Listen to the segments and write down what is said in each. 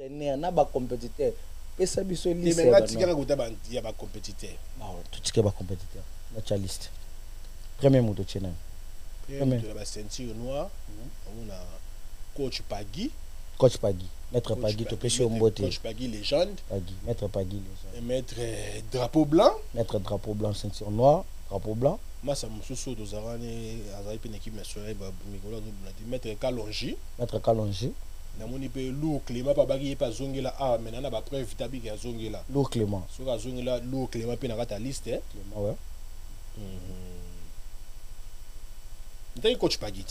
entraîneur na ba compétiteur pesa biso liste mais ngati kaka kuta ba ya ba compétiteur tout ce qui ba compétiteur na cha liste premier moto tchena premier la ceinture noire on a coach Pagui maître Pagui to pesi ombote coach Pagui légende maître Pagui légende et maître drapeau blanc ceinture noire drapeau blanc masa mususu to zarane azali pe équipe nationale ba mikola zo maître Kalonji na moni pe Lou Clément pa baki pa zongela maintenant na ba preuve tabi ya zongela Lou Clément Lou Clément pe na kata liste Clément ouais coach Pagui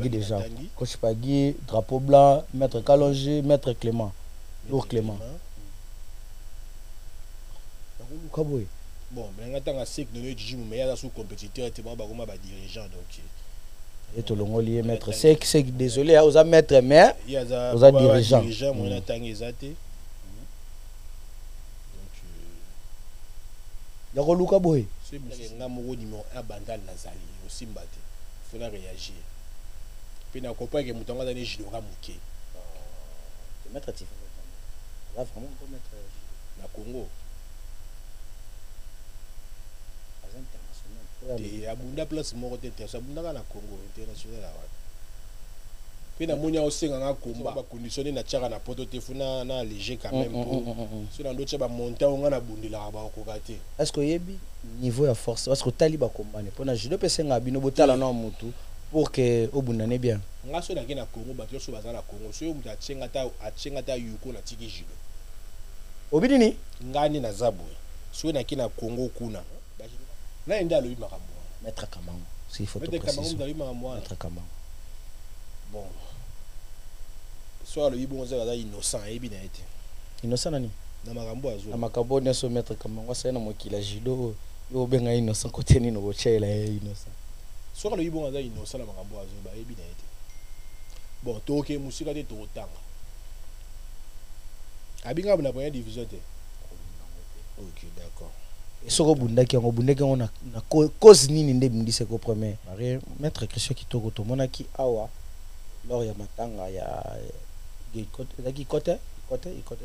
déjà coach Pagui drapeau blanc maître Kalonji maître Clément Lou Clément bon mais ngata sec de le gym mais ya sous compétiteur et ba goma ba dirigeant donc et to longo lié maître sec désolé aux a maître mais aux a dirigeant moi na tangi ezate donc ya ko luka boy c'est nga moko numéro 1 bandal nazali aussi mbate faut na réagir puis na comprendre que mutonga dans les judoka muké maître Tifa là vraiment pour mettre na Congo et abunda place moko te abunda na Congo international awa pe na monia osenga nga komba ba conditionner na tchaka na poto te funa na léger quand même pour sur na docha ba monter nga na bundila ba ko kate est-ce que yebi niveau ya force parce que tali ba combat ne pona judo pesenga bino botala na mutu pour que obundane bien nga so na kina Congo ba so baza na Congo so yo muta tchenga ta yuko na tiki judo obidini ngani na zabwe so na kina Congo kuna na enda lo makambo maître Kamango s'il faut te préciser maître Kamango bon soit le bon za innocent et bien été innocent nani na makambo azo na makambo ne so maître Kamango ça na mokila judo yo benga innocent côté ni no chela innocent soit le bon za innocent na makambo azo ba et bien été bon to ke musika te to tanga abinga na première division te OK d'accord soko bundaki yango na cause nini nde bindise ko premier maître Christian Kitoko to monaki awa lors ya matanga ya côté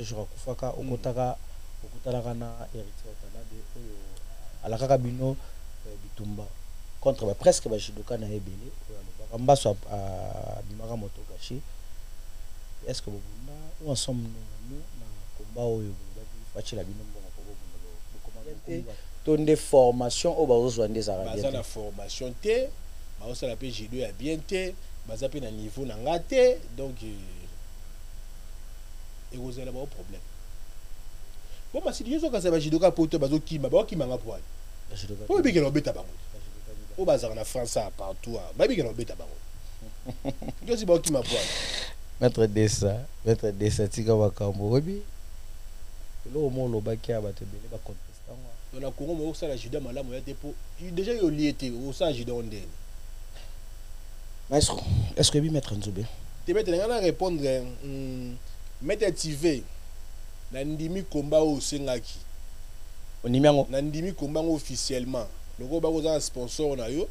je rakufaka okotaka na héritier Canada oyo alakaka bino bitumba contre presque ba judoka na ebele oyo mbaso a bimaka moto gachi est-ce que bobunda ensemble nous na combat oyo bafachila bino tonde formation au bazo des arabiens baza na formation te bazo la pe judo ya bien te baza pe na niveau na ngate donc et vous avez un problème bon ma si dizo ka sa ba judo ka poto bazo kima ba kima nga poil po bi ke no beta bango o baza na France partout ba bi ke no beta bango yo si ba kima poil maître Dessa tika bakambo obi lo mo lo bakia ba te bele ba dans la Congo mais ça la judo malamu ya te po déjà yo liété au ça judo ndene maestro est-ce que bi maître Nzube te mettre na répondre maître TV na ndimi combat au sengaki onimiango na ndimi combat officiellement loko ba ko za sponsor na yo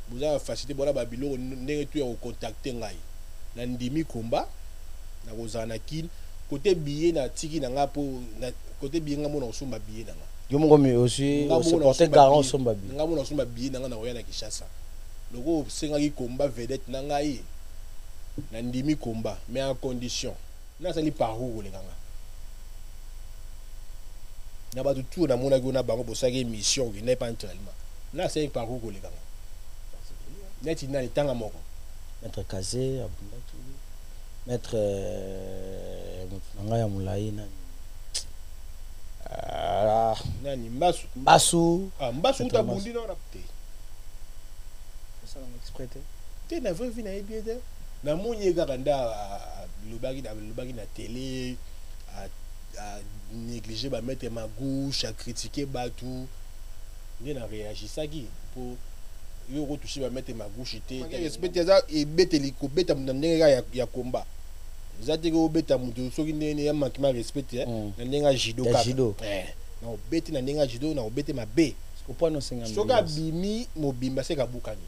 vous avez facilité bona ba bilo ndenge tu ya contacter ngai na ndimi combat na kozana kin côté billet na tiki na ngapo na côté billet nga mona osomba billet na nga yo mongo mi aussi supporter garant somba billet nga mona osomba billet na nga na oya na Kinshasa loko sengaki combat vedette na ngai na ndimi combat mais en condition na sali parcours le kanga na ba tout na mona ko na bango bosaki mission qui n'est pas entraînement na sali parcours le kanga neti na tanga moko maître Kazé abundaki maître nanga ya mulai na nani Mbasu Mbasu ta bundi na rapte ça on exprès te na vrai vie na bien te na monye garanda lobaki na télé à négliger ba mettre ma gauche à critiquer Batou ni na réagir ça qui pour yo retoucher ba mettre ma gauche te respecter ça et beteli ko beta ndenge ya combat zate ko beta mutu soki ndene ya makima respecter na ndenge judo ka na obeti na ndenge judo na obeti ma b ko point no 50 soka bimi mobimba se ka bukani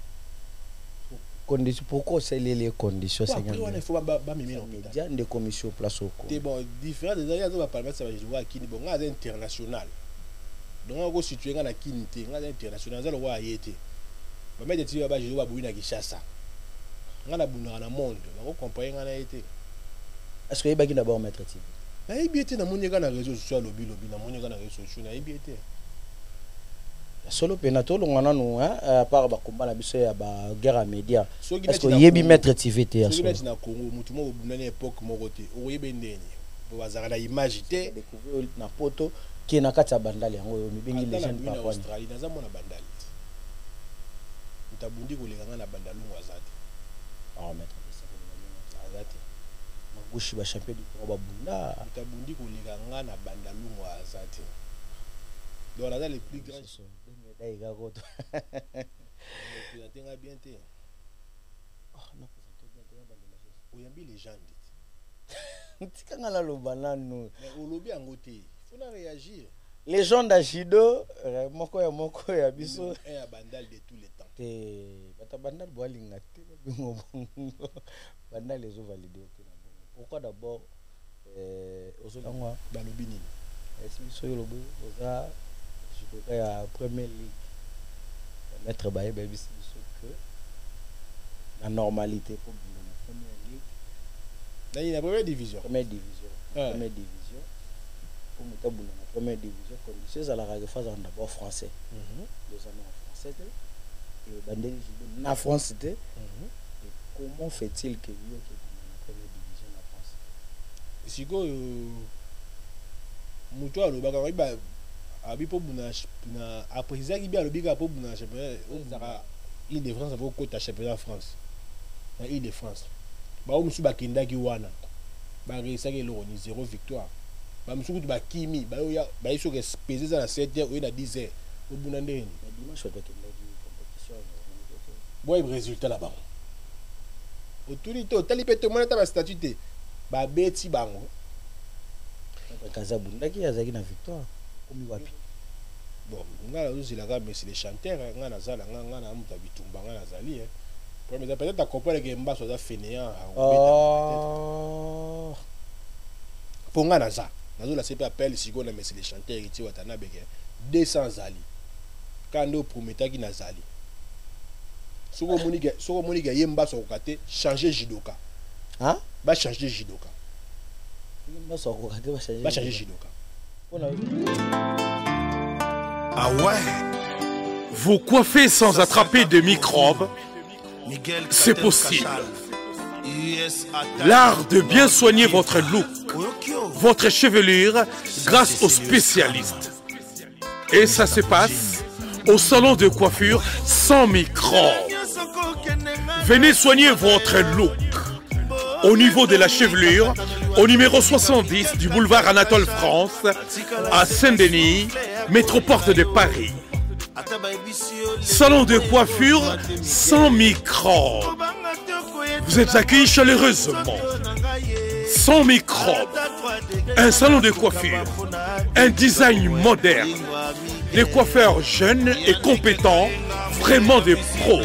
conditions pourquoi c'est les conditions c'est après on il faut ba mimi en média de commission place au c'est bon différent des ailleurs va parler ça va jouer qui bon ngaz international donc on go situer ngana kinité ngaz international za le wa yete ba mettre ti ba jouer ba buina Kinshasa ngana buna na monde on comparer ngana yete est-ce que ibaki d'abord mettre ti na ibité na monyeka na réseaux sociaux lobby na monyeka na réseaux sociaux na ibité solo penato longana no hein par ba combat na biso ya ba guerre média est-ce que yebi mettre TVT à solo na Congo mutu mo bunana époque mo côté o yebe ndeni bo bazara na image té découvrir na poto qui na kati ya bandali yango mi bengi légende par rapport Australie na za mona bandali mutabundi ko lenga na bandalu ngwazati mettre azati magushi ba champion du Congo ba bunda mutabundi ko lenga na bandalu ngwazati donc là les plus grands Daïga Roto. Présenté bien té. Oh, non, présenté bien té ba la chose. Oyambi légende. Tikanga la lobanano. Mais au lobby en côté, faut na réagir. Légende à Jido, moko ya biso. Un bandal de tous les temps. Té bata bandal boalinga té bingo bongo. Bandal les ont validé OK na bongo. Pourquoi d'abord ozolangwa ba lobby nini? Est-ce biso yo lobo oza il y a Premier League. Maître Baye Baby que la normalité pour la Première Ligue. Là, il y a la première division. Première division. Première division. Pour la première division, conditions à la phase d'abord français. 2 années en français. Et Bandeli en France. Et comment fait-il que lui qui est dans la première division en France? Si go Moutoua le bagage abi po buna na après ça qui bien le biga po buna championnat Île de France avec côté championnat France na Île de France ba o musu bakenda ki wana ba réussir ke lo ni 0 victoire ba musu ku ba kimi ba yo ba iso ke peser ça na 7h ou na 10h o buna ndeni dimanche to kenda ki compétition boy résultat là-bas autorité tali pete mona ta ba statut ba beti bango Kazabundaki azaki na victoire. Bon, ngala aussi la gamme c'est les chanteurs ngana zala ngana muta bitumba ngana zali mais peut-être à comprendre que Mbasso a fainéant pour ngana za nazo la CP appelle sigo na mais c'est les chanteurs qui watana bege 200 zali kando prometaki na zali soko moniga yembaso kokate changer judoka hein ba changer judoka yembaso kokate ba changer judoka. Ah ouais. Vous coiffez sans attraper de microbes, c'est possible. L'art de bien soigner votre look, votre chevelure, grâce aux spécialistes. Et ça se passe au salon de coiffure sans microbes. Venez soigner votre look. Au niveau de la chevelure, au numéro 70 du boulevard Anatole France, à Saint-Denis, métroporte de Paris. Salon de coiffure sans microbes. Vous êtes accueillis chaleureusement. Sans microbes. Un salon de coiffure. Un design moderne. Des coiffeurs jeunes et compétents, vraiment des pros.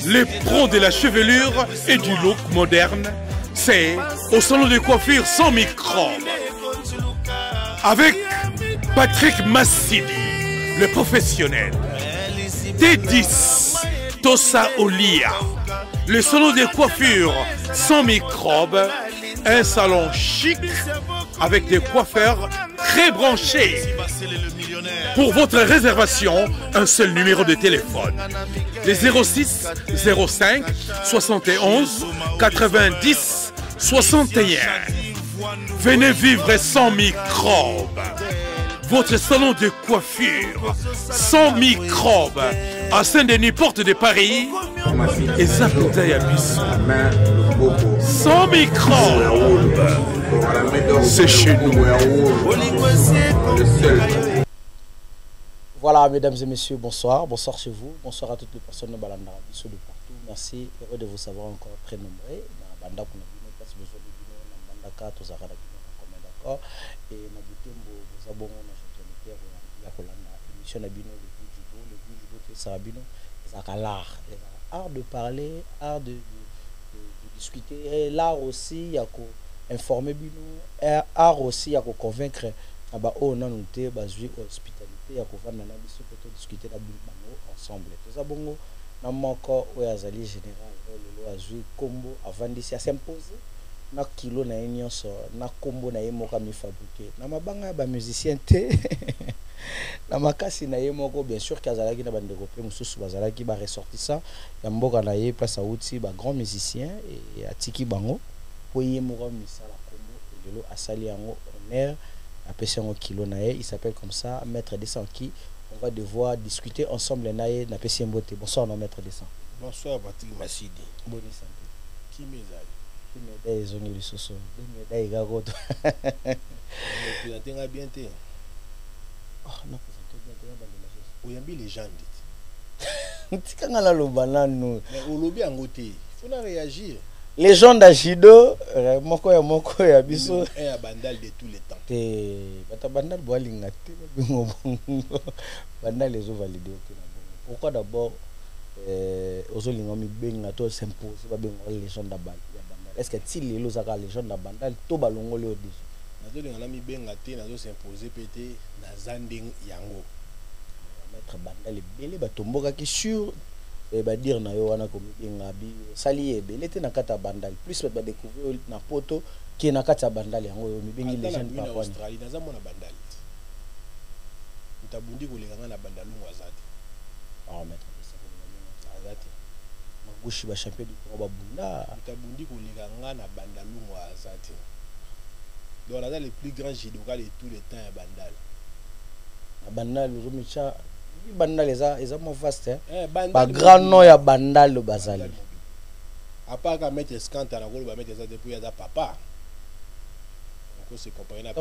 Les pros de la chevelure et du look moderne, c'est au salon de coiffure sans microbes. Avec Patrick Massidi, le professionnel. T10, Tosa Olia, le salon de coiffure sans microbes. Un salon chic avec des coiffeurs très branchés. Pour votre réservation, un seul numéro de téléphone. Les 06 05 71 90 61. Venez vivre sans microbes. Votre salon de coiffure sans microbes à Saint-Denis, porte de Paris et Zapitaïabis. Sans microbes. C'est chez nous. Voilà, mesdames et messieurs, bonsoir. Bonsoir chez vous. Bonsoir à toutes les personnes de Balanda, de partout. Merci. Heureux de vous savoir encore très nombreux. Banda pour nous, parce que besoin de nous, Banda tous arrêtés, d'accord. Et na butembo, vous abonnez na chaîne de la Colanda. Émission Nabino, le judo, Sarabino. ça l'art. Art de parler, art de discuter. Et l'art aussi, il y a qu'à informer, art aussi, il y a qu'à convaincre. Oh, non, nous sommes hospitalité, il y a qu'à discuter ensemble. Tout ça, bon, dans mon corps, où il y a général, le joué combo avant de s'imposer. Na kilo na nyonso na kombo na ye moko mi fabriquer na mabanga ba musicien te na makasi na ye moko bien sûr kazalaki na bandeko pe mususu bazalaki ba ressortissant ya mboka na ye place outi ba grand musicien et atiki bango po ye moko misala kombo lelo asali yango honneur apesi yango kilo na ye il s'appelle comme ça Maître Descent qui on va devoir discuter ensemble na ye na pesi mbote. Bonsoir non Maître Descent. Bonsoir Patrick Massidi. Bonne santé. Qui m'ezali médaille ils ont eu soso médaille garoto présenté bien té oh non présenté bien té ba la chose oyambi légende tikanga la lobana nous mais au lobby en côté faut na réagir légende à judo moko ya biso un bandal de tous les temps té bata bandal boalinga té bingo bongo bandal les ont validé pourquoi d'abord ozolinga mi benga to s'impose ba benga légende da est-ce que si les lois à légende la bandal to balongo le déjà nazo linga mi benga te nazo s'imposer pété na zanding yango mettre bandal belé ba tomboka ki sur et ba dire na yo wana ko benga bi sali ebele te na kata bandal plus ba découvrir na poto qui na kata bandal yango mi bengi légende pa kwa Australie naza mona bandal ntabundi ko linga na bandalu ngwazati ah mettre azati Gushi ba champion du Congo babunda tabundi ko liganga na bandalungu azati donc là les plus grands judokas de tous les temps ya bandal na bandal romicha bandal eza mo vaste ba grand nom ya bandal le bazali à part qu'à mettre scante na ko ba mettre ça depuis ya papa on se comparer na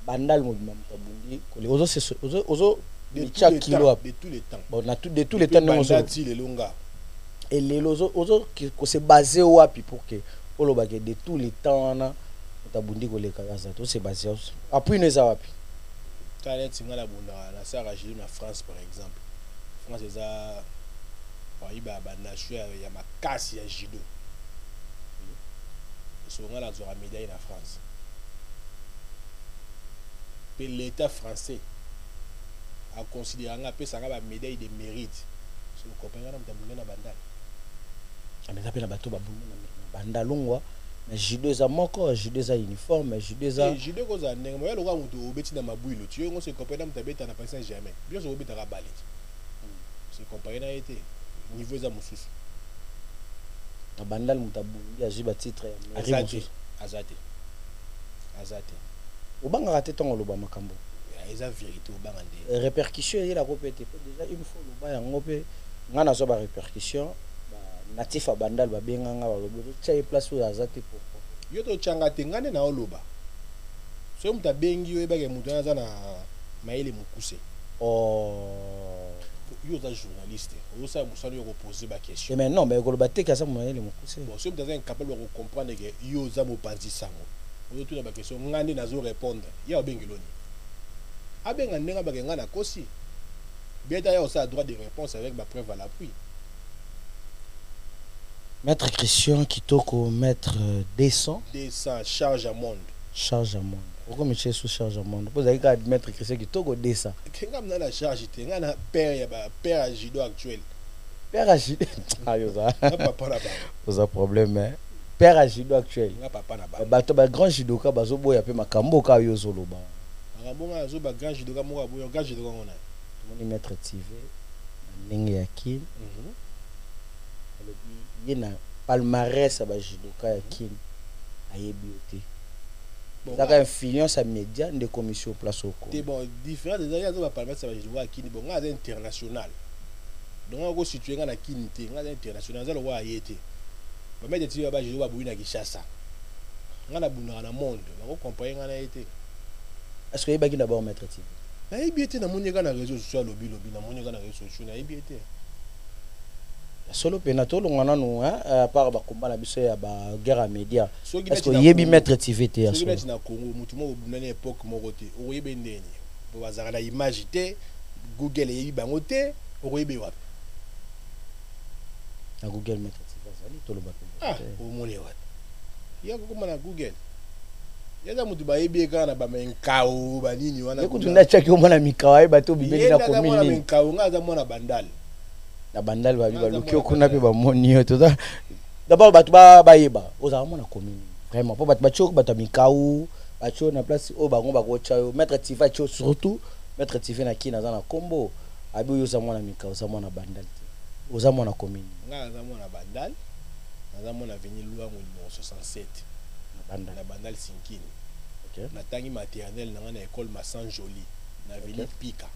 bandal mo tabundi ko les ozo de tous les temps bon na de tous les temps non les longa et les lozo qui se basé wapi pour que olobake de tous les temps na tabundi ko leka za to se basé après nous wapi talent ngala bunda na sara jili na France par exemple France eza pays ba nation ya makasi ya judo so ngala zo médaille na France pe l'état français a considéré nga pe sanga ba médaille de mérite so compagnie na mtabunga na bandal mais appela bato babunga na bandalungwa mais judo za moko judo za uniforme judo za judo ko za ndenge mo yalo ka mutu obeti na mabuilo tu ngo se compagnie na mtabeta na Paris Saint-Germain bien so obeta ka balet se compagnie na été niveau za mususu na bandal mutabungi ajiba titre ya azate obanga raté tongo loba makambo eza vérité obanga nde répercussion ela ko pété déjà une fois loba yango pe ngana zo ba répercussion natif a bandal ba benga nga ba lobo tshai place où azate pourquoi yo to changa te ngane na oloba so muta bengi yo ebake mutu na za na maile mukuse yo za journaliste o sa musalo yo ko poser ba question mais non mais ko loba te ka sa maile mukuse bon so muta za incapable de comprendre que yo za mo panzi sango o to na ba question ngane na zo répondre ya obengi loni abenga ndenga ba ngana kosi beta ya o sa droit de réponse avec ba preuve à l'appui. Maître Christian Kitoko, Maître Descent. Descent, charge à monde. Charge à monde. Pourquoi monsieur sous charge à monde? Vous avez qu'à Maître Christian Kitoko Descent. Quand on a la charge, il y a un père à judo actuel. Père à judo. Ah, vous avez un problème, hein? Père à judo actuel. Bah, grand judoka, bah, zo boy, appelle ma kambo ka yo solo ba. Rabonga zo ba grand judoka mo ka boyo, grand judoka on a. Tout le monde Maître TV, Ninge Yakin. Il y a un palmarès à Bajidoka Yakin à Yébioté. Il y a une influence à médias de commission place au cours. C'est bon, différent des ailleurs, il y a un palmarès à Bajidoka Yakin, bon, c'est international. Donc, on va situer dans la Kinité, on a international, on va y être. On va mettre des Bajidoka Bouina Kishasa. On a Bouna dans le monde, on va comparer, on a été. Est-ce que vous avez d'abord Maître TV? Na Yébioté, na mouniga na réseau social, lobby, na mouniga na réseau social, na Yébioté. Solo penato longana no à part ba combat na biso ya ba guerre média est-ce que yebi Maître TV te aso so na Congo mutu mo bunana époque moko te o yebe ndeni bo bazaka na image te Google yebi bango te o yebe wapi na Google Maître Tiva zali to le bato. Ah, au moni wat. Ya ko na Google. Ya za mutu ba yebi ka na ba menkao ba nini wana. Yeko tunda chaki o mona mikawa bato bibeli na commune. Ya za menkao nga za mona bandal. Na bandal ba biba luki okuna pe ba moni to da. D'abord bato ba yeba. Oza mona commune. Vraiment pour bato ba choko bato mikawa. Bacho na place o bango bakocha yo Maître Tiva cho surtout Maître Tiva na kina za na combo abi yo za mwana mika za mwana bandal o za mwana commune nga za mwana bandal na za mwana veni Luango numéro 67 na bandal sinkini. OK na tangi maternelle na école Massan Joli na veni Pika.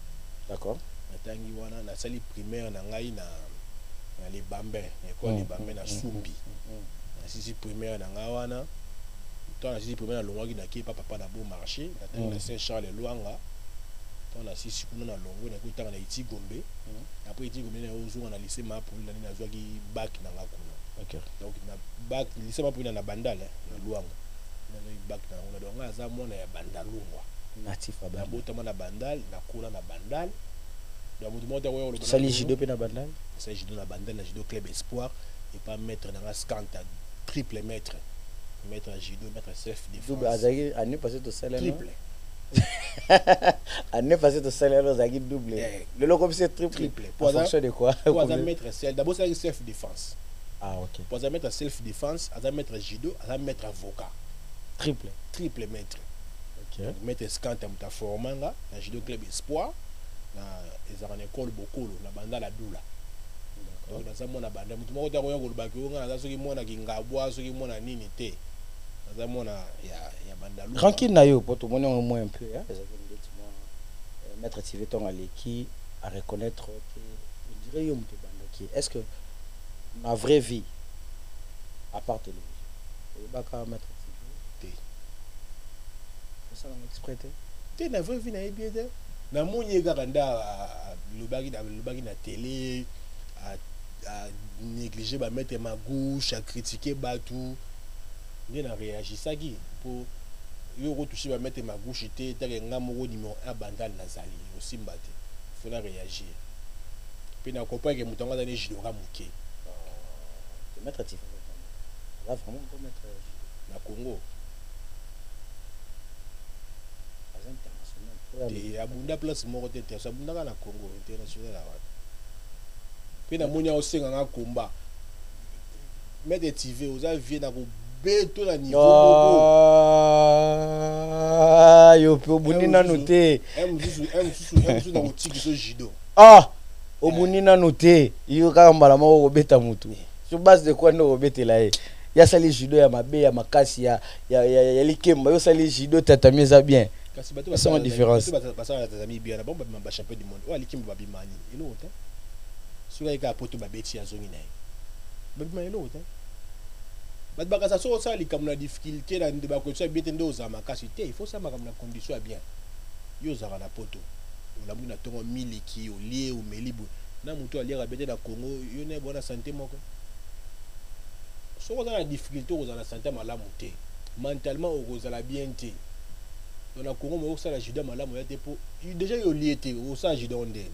D'accord. na tangi wana na sali primaire na ngai na les Bambins école les Bambins na Sumbi na sisi primaire na ngawana. Tant na sisi primaire na Longwaki na ki papa na beau marché na tangi na Saint-Charles Luanga. Tant na sisi kuna na Longo na kutanga na Iti Gombe. Après Iti Gombe na ozunga na lycée Mapuli na na zwaki bac na ngakuna. OK. Donc na bac lycée Mapuli na bandal na Luanga. Na bac na ona donc aza mona ya bandalungwa. Natif aba. Na botama na bandal na kuna na bandal. Donc mutu mota ko yo sali judo pe na bandal. Sali judo na bandal na judo club espoir et pas maître dans la scanta triple maître. Maître judo, maître self défense. Double azagi année passé to salaire. Triple. Année passé to salaire azagi double. Le logo c'est triple. En fonction de quoi? Pour un maître self, d'abord c'est self défense. Ah OK. Pour un maître self défense, un maître judo, un maître avocat. Triple. Triple maître. OK. Maître scanta muta formanga na judo club espoir na ezana école bokolo na banda la doula. Donc dans ça mona banda mutu moko ta ko yako lubaki nga na soki mona kingabwa soki mona nini te. Dans ça mona ya banda lu. Tranquille na yo pour tout monde au moins un peu hein. Maître Tiva ton aleki à reconnaître que on dirait yo mutu banda qui est-ce que ma vraie vie à part télévision baka Maître Tiva ça on exprès te na vraie vie na bien te na moni kaka nda lubaki na télé à négliger ba mettre ma gauche à critiquer batou ni na réagir ça qui pour yo ko toucher ba mettre ma gauche te teke ngamoko numéro 1 bandal nazali aussi mbate faut na réagir puis na comprendre que mutonga dans les jidora muké Maître Tiva là vraiment pour mettre na Congo et abunda place moko te ça abunda na Congo international la wata puis na monia osenga nga komba Maître Tiva oza vie na ko beto na niveau yo pe obuni nanu te M na otiki so judo obuni nanu te yo kaka mbala moko kobeta mutu sur base de quoi ndo kobetela ye ya sali judo ya mabe ya makasi ya likemba yo sali judo tatami eza bien kasi bato ba différence basala tatami bien na bomba ba champion du monde o alikemba babimani elo ota suka ika poto babeti ya zongi naye babimani elo ota bato bakasa so osala likambo na difficulté na bakondition ya bien te nde ozala makasi te il faut osala makambo na condition ya bien yo ozalaka na poto olamuki na ntongo miliki olie omeli boye na moto aliaka bien te na Congo yo na bona santé moko soki oza na difficulté okozala na santé malamu te mentalement okozala bien te donc na Congo moko osala judo malamu ya te mpo déjà yo olie te osala judo ndeni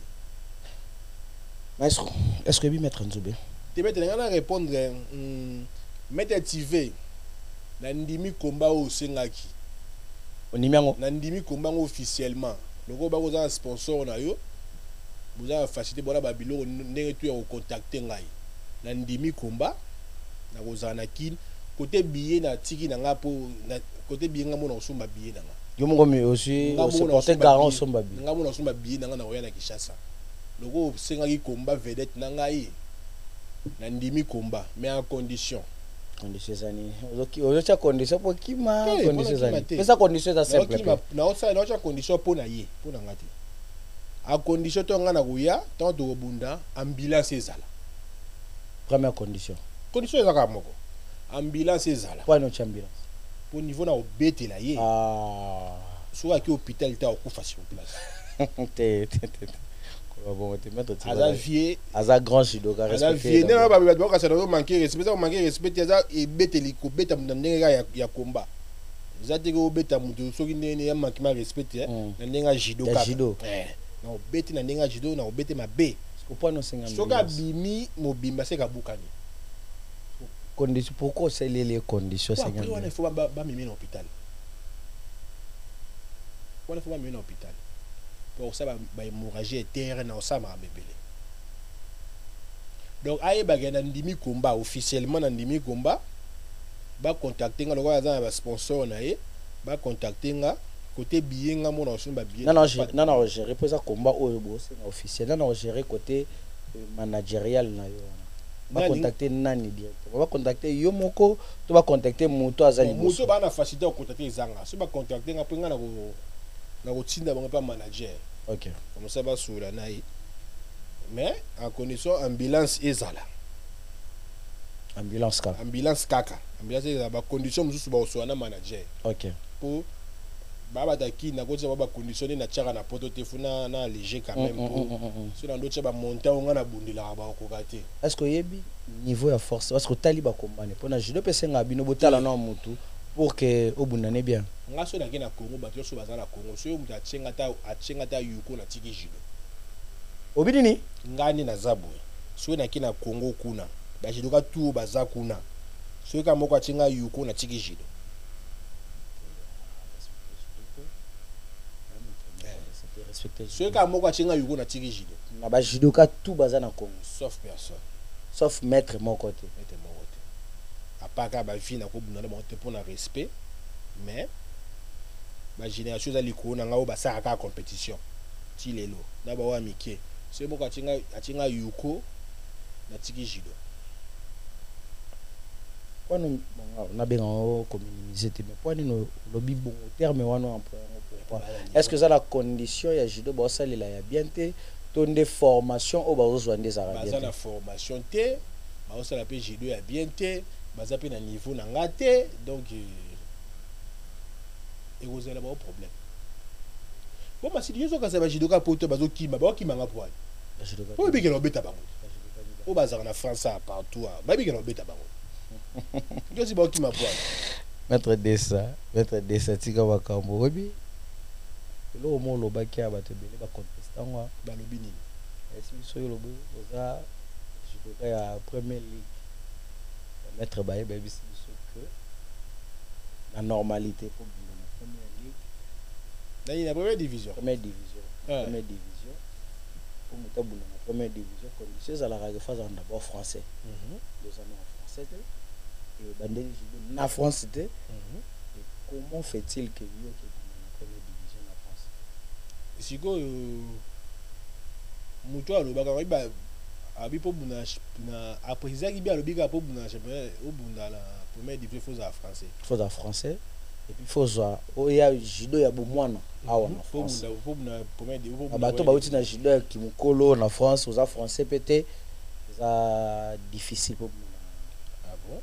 maestro est-ce que bi Maître Nzube te maître nga na répondre Maître Tiva na ndimi komba o sengaki onimi yango na ndimi komba ngo officiellement loko ba koza sponsor na yo boza facilité bona ba biloko ndenge tu ya ko contacter ngai na ndimi komba na koza na kin côté billet na tiki na nga po na côté billet nga mona osomba billet na nga yo moko mi aussi supporter garant osomba billet nga mona osomba billet na nga na koya na Kinshasa loko sengaki komba vedette na ngai na ndimi komba mais en condition zani ozocha condition pour kima condition zani pesa condition za simple na ocha condition pour na ye pour na ngati a condition to nga na kuya tant de bunda ambulance ezala première condition ezaka moko ambulance ezala pour no ambulance pour niveau na obetela ye soka ki hôpital ta okufa sur place te bon te mettre aza grand judoka respecté na ba ba ka ça doit manquer respect aza ebeteli ko beta ndenge ya komba zate ko beta mutu soki ndenge ya manquement respect na ndenge judo ka na obeti na ndenge judo na obeti mabe ko point no 50 soka bimi mobimba se ka bukani conditions, pourquoi c'est les conditions? Après, il faut pas m'aimer à l'hôpital. Il faut pas m'aimer à l'hôpital. Pour ça, l'hémorragie est terre, ça m'a bébé. Donc, aïe, bagay ndimi combat officiellement ndimi combat, ba contacter nga lokwa za ba sponsor na ye, ba contacter nga côté billet nga mon ensemble ba billet. Non, j'ai représenté combat au c'est officiel. Non, j'ai côté managérial na yo. Ba contacter nani directement. Ba contacter yo moko, to ba contacter moto azali boso. Moto ba na facilité contacter zanga. So ba contacter nga pe nga na ko tinda ba pas manager. OK. Comme ça ba sous la naï. Mais en condition ambulance ezala. Ambulance kaka. Ambulance kaka. Ambulance ezala ba condition mususu ba oswana manager. OK. Pour baba taki na ko ba conditionner na tchaka na poto te funa na léger quand même pour sur dans d'autres ba monter on na bundila ba ko kate. Est-ce que yebi niveau ya force parce que tali ba combattre pour na judo pese nga bino botala na mutu pour que obundane bien. Nga so na ke na Congo ba so baza na Congo so yo mutu atchenga ta yuko na tiki judo. Obidini ngani na zabwe so na ke na Congo kuna ba judo ka tu baza kuna so ka moko atchenga yuko na tiki judo. Ceux qui ont un yugo na tiki judo. Na ba judoka tout baza na Congo. Sauf personne. Sauf maître mon côté. Maître mon côté. À part que ba vie na ko buna monter pour na respect, mais ba génération za liko na nga ba sa ka compétition. Ti lelo. Na ba wa mike. Ceux mo ka tinga yuko na tiki judo. Kwa no na benga o communiser te mais kwa ni no lobi bon terme wana employé. Est-ce que ça la condition ya judo ba sali la ya bien te ton de formation au ba zo des arabes ba la formation te ba sala pe judo ya bien te ba za pe na niveau na ngate donc et vous avez un problème bon ma si dizo ka sa ba judo ka poto ba zo kima ba kima nga poa po bi ke no beta bango o ba za na France partout ba bi ke no beta bango yo si ba kima poa Maître Dessa tika bakambo obi lo mo lo ba kia ba te bele ba contestant wa ba lobi nini esi so yo lo bo oza judo ya Premier League Maître Baye ba bisi so que la normalité pour la Première Ligue la Première Division Première Division pour monter dans la Première Division conditions à la phase d'abord français deux années en français et bandeli judo na France et comment fait-il que yo que siko muto alobaka ba abi po buna na après ça qui bien lobika po buna championnat au bunda la Première Division faut en français et puis faut ça o ya judo ya bomwana awa na France po buna Première Division abato ba uti na judo ya kimukolo na France aux français peut-être ça difficile pour ah bon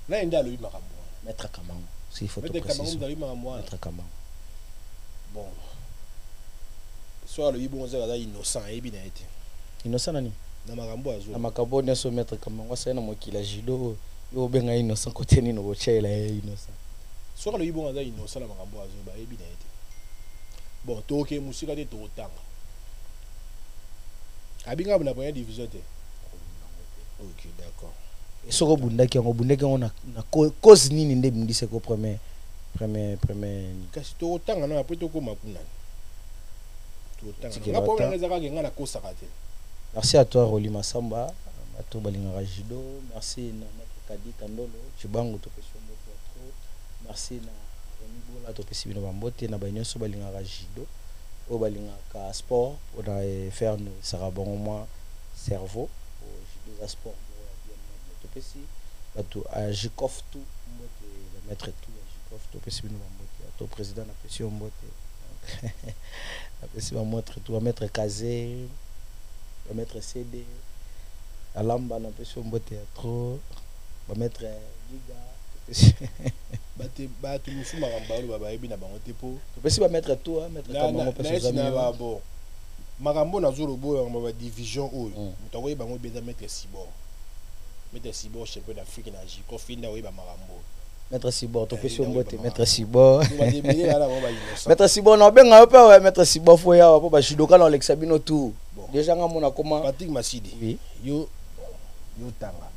là nda lobi makambo Maître Kamango s'il faut te préciser Maître Kamango bon soit le bon za innocent et bien été innocent nani na makambo azo na makambo ne so Maître Kamango ça na mokila judo yo benga innocent côté ni no bochela innocent soit le bon za innocent na makambo azo ba et bien été bon to ke musika de to tanga abinga na Première Division te OK d'accord et soko bundaki on na cause nini nde bindise ko premier kasi to tanga na après to ko makuna. Merci à toi Roli Massamba, à toi Balinga Judo, merci na Maître Kadi Kandolo, Chibango to pesio mbote trop. Merci na Remi Bola to pesio bino bambote na banyoso Balinga Judo, o Balinga ka sport, on a faire nous sera bon au moins cerveau, au judo za sport bien to pesio, bato a Jikof tout mbote la mettre tout Jikof to pesio bino bambote, to président na pesio mbote. Après, si on montre tout, on va mettre Kazé, on va mettre CD, à Lamba, on peut se mettre trop, on va mettre Liga. Tu me fous ma ramballe, baba, et bien à bangote po. Tu peux si mettre tout, mettre comme on peut se mettre. Bon, Marambo na zolo bo, on va division haut. Tu vois, bango bien mettre Sibor, champion d'Afrique na Jiko, fin da oui ba Marambo. Maître Sibor, tu peux si on botte, Maître Sibor. Maître Sibor, non, ben, on peut Maître Sibor, faut y avoir pour judoka dans l'exabino tout. Déjà, on a comment? Patrick Massidi. Oui. Yo tanga.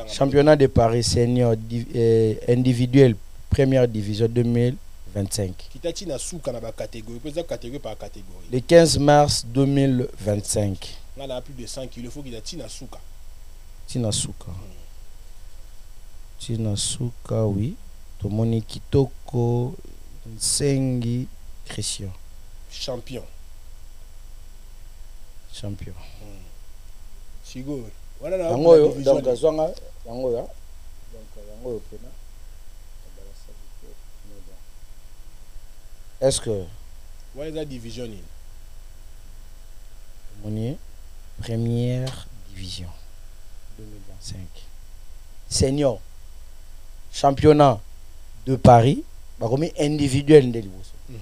Championnat de Paris senior individuel première division 2025. Le 15 mars 2025. On a plus de 100 kilos, il faut qu'il y ait Tinasuka. Tinasuka, oui. Tomoni Kitoko Nsengi Christian. Champion. Sigo. Voilà la donc Zonga yango ya. Donc pena. Est-ce que ouais la division Tomoni première division 2025. Senior championnat de Paris, baromi individuel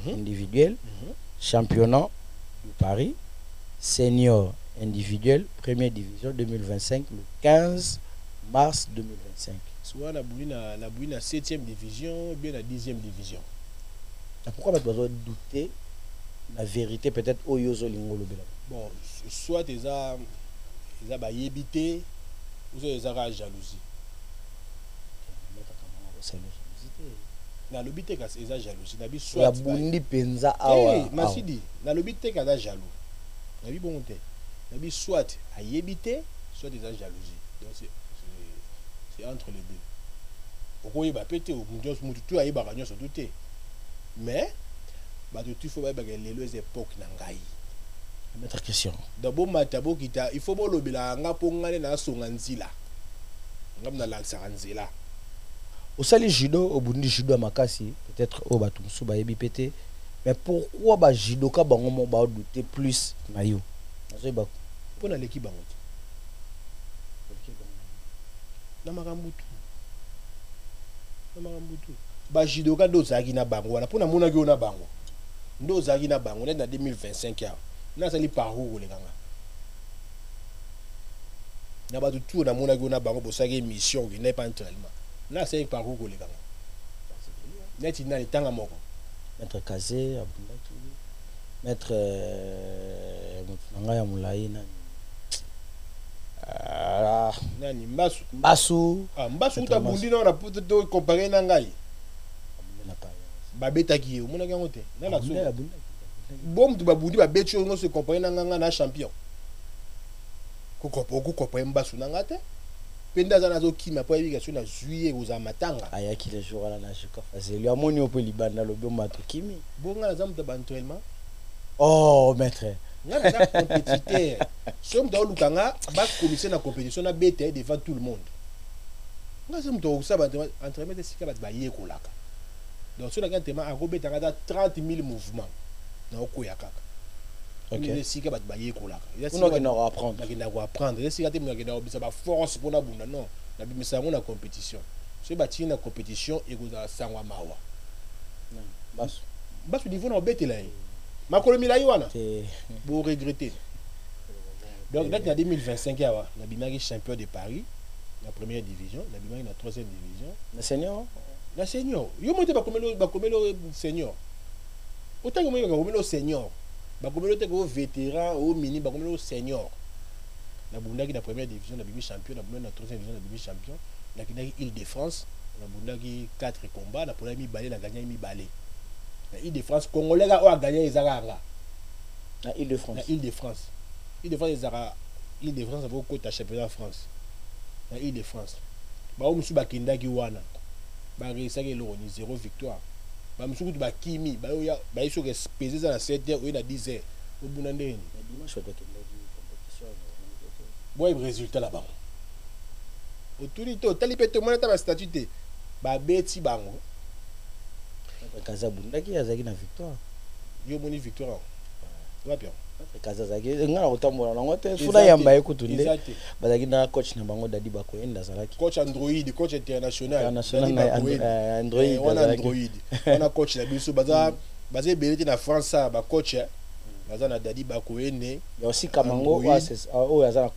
individuel championnat de Paris senior individuel première division 2025 le 15 mars 2025. Soit la bouline 7e division ou bien la 10e division. Pourquoi tu dois douter la vérité peut-être au yozo lingolo bela. Bon, soit ils a ba yébité ou soit ils a jalousie. Na lobité ka ils a jalousie, na bi soit la bundi penza awa. Masidi, na lobité ka da jaloux. Na bi bonté. Na bi soit a yébité, soit ils a jalousie. Donc c'est entre les deux. Okoye ba pété au mundios mutu ayi ba ganyo so douté. Mais ba tu faut ba les époques na ngai. Mettre question. D'abord matabo kita, il faut bolobela nga pongane na songa nzila. Ngam na laksa nzila. Au sali judo au bundi judo makasi peut-être au batumsu ba yebi pété. Mais pourquoi ba judo ka bango mo ba douter plus na yo? Nazo ba pour na l'équipe bango. Na makambutu. Ba judo ka do zaki na bango wana pour na mona ki na bango. Ndo zaki na bango na 2025 ya. Na sali parcours le kanga. Na ba tout na mona ki na bango pour ça mission qui n'est pas entraînement. Là c'est parcours le kanga. Net ina ni tanga moko. Maître Kazé Abundaki. Maître Nanga ya Mulai nani Mbasu. Mbasu ta bundi na rapporte to comparer na ngai. Ba beta ki o mona kango te. Na la so. Bom tu ba bundi ba beti o no se comparer na nganga na champion. Ko comparer Mbasu na ngate. Penda za nazo kima po yibika na juillet oza matanga. Ayaki les jours là na jika fazeli amoni opo libanda lobi mato kimi. Bonga na zamu ta entraînement. Oh maître. Nga na compétiteur. Somme ta lukanga ba commission na compétition na bete devant tout le monde. Nga zamu to sa ba entraînement de sika ba yekolaka. Donc sur la entraînement a robeta nga 30 000 mouvements na okoya kaka. OK. Les sika ba yekolaka. On va apprendre. On va apprendre. Les sika te mna obisa ba force pour na bunda non. Na bimisa na compétition. So ba tini na compétition et ko za sangwa mawa. Non. Basu niveau na bete là. Makolo milai wana. Vous regrettez. Donc là en 2025 yawa na bimaki champion de Paris, la première division, na bimaki na troisième division, na senior. Na senior. Yo monte ba komelo senior. Autant que moi ba komelo senior. Ba komelo te ko vétéran au mini ba komelo senior. Na bundaki na première division, na bimi champion, na bundaki na troisième division, na bimi champion, na kinaki Île-de-France, na bundaki 4 combats, na pona mi balé na gagné mi balé. Na Île-de-France congolais ga o a gagné ezaranga. Na Île-de-France. Na Île-de-France. Île-de-France ezara Île-de-France avo kota championnat France. Na Île-de-France. Ba o musu ba kindaki wana. Ba resaki lo ni 0 victoire. Ba musu kutu ba kimi, ba yo ba iso ke peser ça na 7h ou na 10h. O buna ndeni. Na dimanche to kindaki compétition. Boy résultat là-bas. Autorité tali pe to mona ta ba statut ba beti bango. Kazabundaki azaki na victoire. Yo moni victoire. Va bien. Kazazaki ngana kotambola nango te funa yamba ekutunde. Bazaki na coach na bango Dadi Bakoyenda zalaki. Coach Android, coach international. Android. On a Android. On a coach la biso bazé belete na France ba coach. Baza na Dadi Bakoyende. Il y a aussi Kamango o azana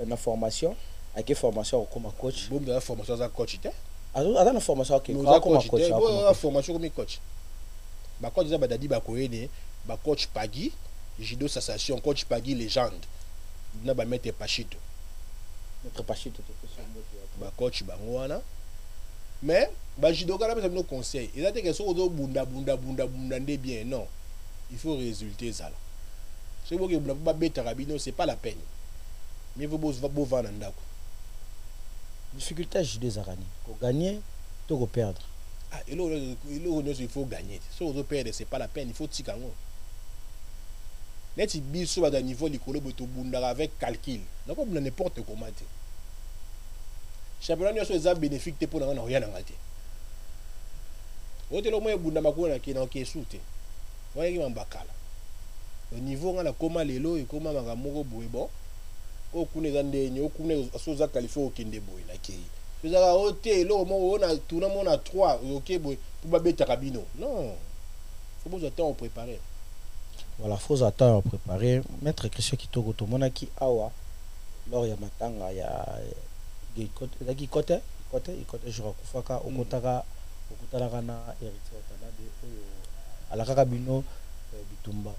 na formation, avec formation comme coach. Bon de la formation za coach te. Azana formation comme coach. La formation comme coach. Ba coach za ba Dadi Bakoyende, ba coach Pagui. Judo Sensation, coach Pagui légende. Na ba mettre Pachito. Notre Pachito to peso mbote. Ba coach bango wana. Mais ba judoka na pesa no conseil. Il a dit que so ozo bunda ndé bien non. Il faut résulter ça là. C'est bon que bunda ba beta rabino c'est pas la peine. Mais vous beau vendre ndako. Difficulté à judo zarani. Pour gagner, tu peux perdre. Ah, il faut gagner. Si on veut perdre, c'est pas la peine, il faut tikango. Net biso à niveau likolo boto bunda avec calcul. Donc on n'importe comment. Championnat nyo so bénéfique te pour na rien ngate. Otelo mo bunda makona ki na ke sute. Voyez ki mbakala. Le niveau ngana koma lelo et koma makamoko boye bon. Okune zande nyo okune soza qualifier okende boye na kei. Vous avez ôté là on a tourné on a 3 OK pour babeta cabino. Non. Faut vous attendre préparer. Voilà, faut attendre préparer. Maître Christian Kitoko to monaki awa. Lors ya matanga ya côté je rakufaka okotaka na héritier watanabe oyo alakaka bino bitumba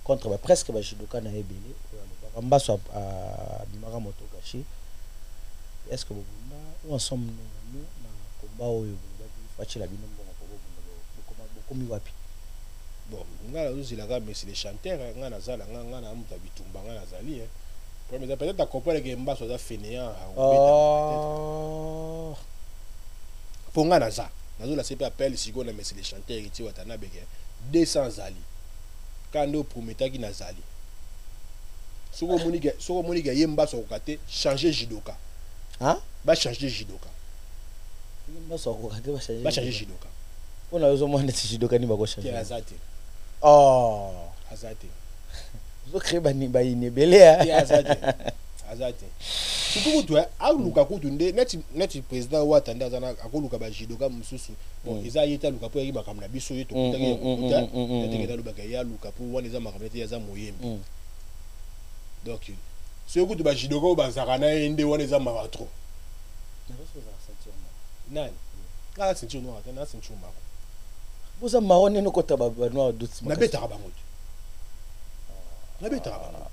contre presque ba judoka na ebele oyo mbaso bimaka moto gashi. Est-ce que vous ensemble nous na combat oyo bafachela bino mbongo ko mi wapi? Bon, ngala uzilaka mais c'est les chanteurs ngana zala ngana muta bitumba ngana zali mais peut-être à comprendre que mbaso za fainéant pour ngana za nazo la CP appelle sigo na mais c'est les chanteurs iti watana beke 200 zali kando prometaki na zali soko monika yemba so kokate changer judoka. Hein? Va changer judoka. Va changer judoka. On a besoin de judoka ni bako changer. Azate. Oh, azate. Vous créez bani baine belé. Azate. Surtout toi, a luka kutunde net président watanda zana akoluka ba judoka mususu. Bon, eza yeta luka po yiba kamna biso yeto kutaki kuta. Ndenge luka ya luka po wana eza makamete ya za moyembi. Donc ce que tu vas judoka bazakana ende wana eza maratro. Nani? Ngala ceinture noire, na ceinture marron. Boza marron ne kota ba noir d'autres. Na betaka bango. Na betaka bango.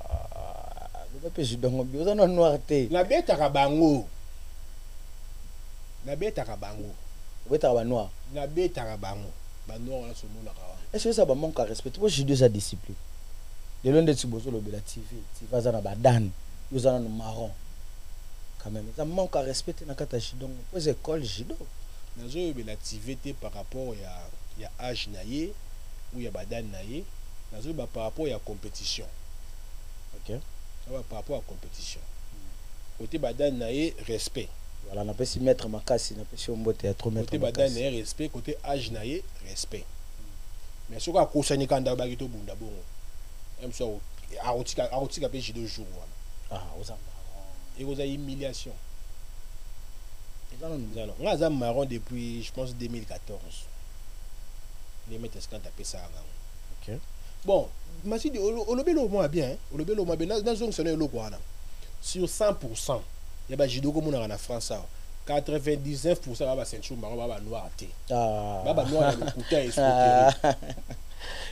Ba pe judongo boza no noir te. Na betaka bango. Na betaka bango. Betaka ba noir. Na betaka bango. Ba noir na somona kawa. Est-ce que ça va manquer respect? Moi judo sa discipline. De l'un des tibozo le bela TV, tu vas na ba dan, nous allons marron. Quand même, ça manque à respecter na kata judo. Aux écoles judo. Nazo bela TV par rapport ya âge naie ou ya badan naie, nazo ba par rapport ya compétition. OK. Ça va par rapport à compétition. Côté badan naie respect. Voilà, on peut s'y mettre makasi, on peut s'y ombote à trop mettre. Côté badan naie respect, côté âge naie respect. Mais ce qu'on kosani kanda ba gito bunda bongo. Même ça arotika pe judo jour wana. Ah, aux marron. Et aux humiliation. On a marron depuis, je pense, 2014. Les maîtres quand tapé ça. OK. Bon, mais si on le bélo moins bien, on le bélo moins bien. Dans zone sonné le quoi sur 100%, il y a pas judo comme on a en France. 99% va ceinture marron va noir té. Ah. Va noir le couteau est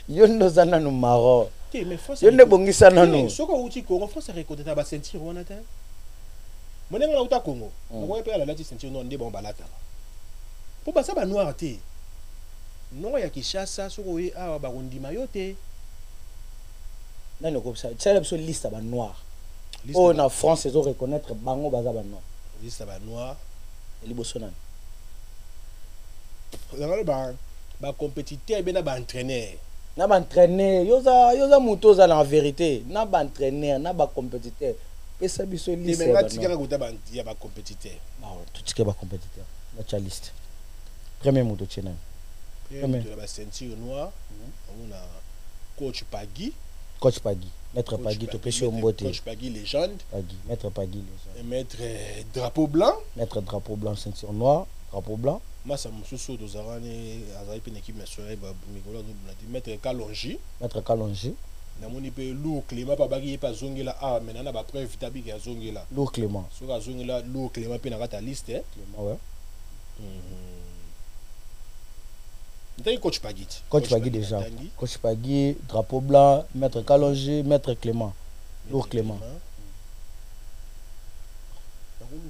Yo nozana no marron. Mais France. Yo ne bongisa nano. Soko uti Congo France a récolté ta ceinture wana ta. Mona ngala uta Congo. On va payer la lati ceinture non ndé bon balata. Pour pas ça ba noir té. Non ya Kinshasa soko e a ba rondima yo té. Nano comme ça. C'est la liste ba noir. Oh na France ils ont reconnaître bango baza ba noir. Liste ba noir. Et liboso nan. Ba compétiteur ben na ba entraîneur. Na ba entraîneur, yoza muto za na vérité, na ba entraîneur, na ba compétiteur. Pesa biso liste. Mais nga tikaka kuta ba ya ba compétiteur. Bah, tout ce qui est ba compétiteur. La cha liste. Premier muto tchena. Premier la ba ceinture noire. On a coach Pagui. Coach Pagui, maître Pagui to pesi ombote. Coach Pagui légende. Pagui, maître Pagui légende. Et maître drapeau blanc. Maître drapeau blanc, ceinture noire, drapeau blanc. Massa Moussousou dozarane azali pe équipe nationale ba Mikola do maître Kalonji. Maître Kalonji. Na moni pe Lou Clément pa bagi pa zongela a maintenant na ba preuve tabi ya zongela. Lou Clément. So ka zongela Lou Clément pe na kata liste Clément ouais. T'as coach Pagui. Coach Pagui déjà. Coach Pagui, drapeau blanc, maître Kalonji, maître Clément. Lou Clément.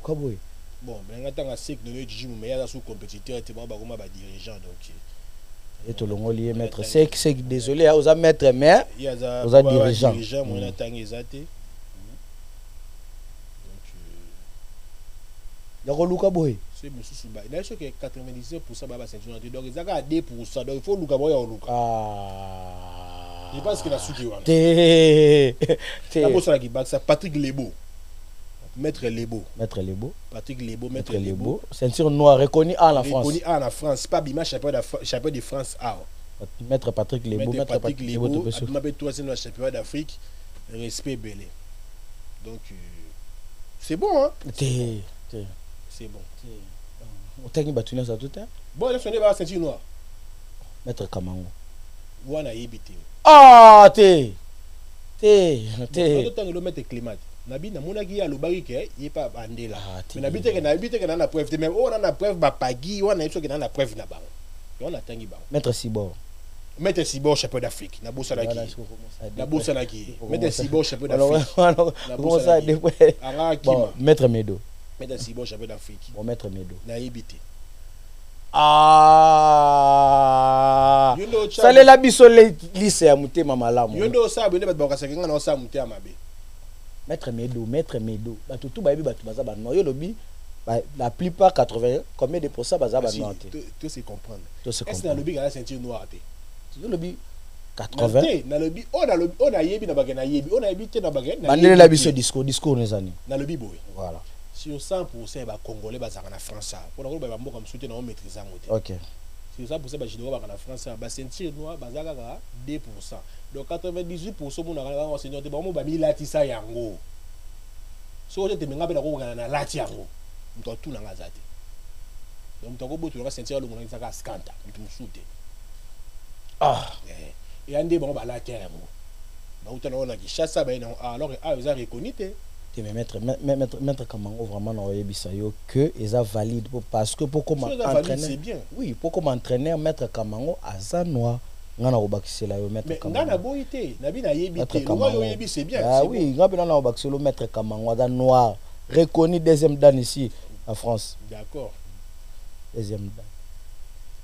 Kaboy. Bon, ben attends à sec de le gym mais il y a sous compétiteur et bon bah comment bah dirigeant donc. Et tout le monde lié maître sec désolé aux a maître mais il y a aux a dirigeant. Moi on attend exacté. Donc ya ko luka boy. C'est monsieur Souba. Il a sûr que 99% bah ceinture donc ils a 2% donc il faut luka boy luka. Ah. Je pense qu'il a su qui wana. Té. D'abord ça qui back ça Patrick Lebo. Maître Lebo. Maître Lebo. Patrick Lebo, Maître Lebo. Ceinture noire reconnu en la France. Reconnu en France. Pas Bima champion de France A. Maître Patrick Lebo. Maître Patrick Lebo. Abima Beto c'est le champion d'Afrique. Respect belé. Donc c'est bon hein. C'est bon. On t'a dit battu ça tout hein. Bon là sonné ba ceinture noire. Maître Kamango. Wana yebité. Ah té. Tout temps le maître Clément. Nabi na monaki ya lobaki ke il pas bandé là. Mais nabi te que na preuve même on a preuve ba pagi on a que na preuve na bango. On attend ba. Maître Sibor. Maître Sibor champion d'Afrique. Na bossa la ki. Na bossa la ki. Maître Sibor champion d'Afrique. Na bossa ça depuis. Bon, Maître Medo. Maître Sibor champion d'Afrique. Bon Maître Medo. Na yebité. Ah. Ça les la biso lycée à muté mamalamu. Yondo sa bone ba bokasa kinga na sa muté amabe. Maître Medo. Bah tout baby bah tout baza ba noyo lobi. La plupart 80 combien de pourcents baza ba noyo. Tout se comprendre. Est-ce que na lobi ga la ceinture noire té? Yo lobi 80. Na lobi on a yebi na bagana yebi on a yebi té na bagana. Bandele la biso discours nezani. Na lobi boy. Voilà. Sur 100% ba congolais bazaka na France. Pour na ba mboka msuté na on maîtriser ngote. OK. Sur 100% ba jidoro ba na France ba ceinture noire bazaka ka 2%. Donc 98% mon na on seigneur te ba mo ba milatisa yango. So je te menga be na ko na lati yango. Mto tout na ngazate. Donc mto ko botu na ceinture lo ngona isaka skanta mtu msute. Ah. Et ande ba ba lati yango. Ba utana ona ki chassa ba na alors ils ont reconnu te. Maître Kamango vraiment na oyebisa yo que eza valide parce que pour comment entraîner. Oui, pour comment entraîner Maître Kamango aza noir. Ngana obakisela yo Maître Kamango. Mais ngana boité, nabi na yebité, lo yebi c'est bien. Ah oui, ngana na obakiselo Maître Kamango aza noir, reconnu deuxième dan ici en France. D'accord. Deuxième dan.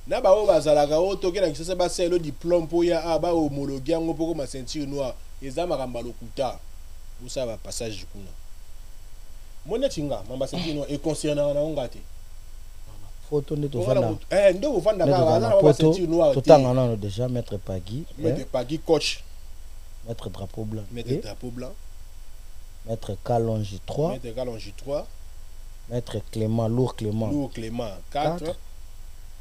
Na ba o bazalaka o toke na kisasa ba selo diplôme po ya ba homologué ngo poko ma ceinture noire, eza makamba lokuta. Vous savez passage kuna. Mona tinga mamba ceinture noire et concernant na ngate. Photo de to fanda. Ndo vous fanda ka na ba ceinture noire. Tout temps on a déjà Maître Pagui. Maître Pagui coach. Maître Drapeau Blanc. Maître Drapeau Blanc. Maître Kalonji 3. Maître Kalonji 3. Maître Clément Lourd Clément 4.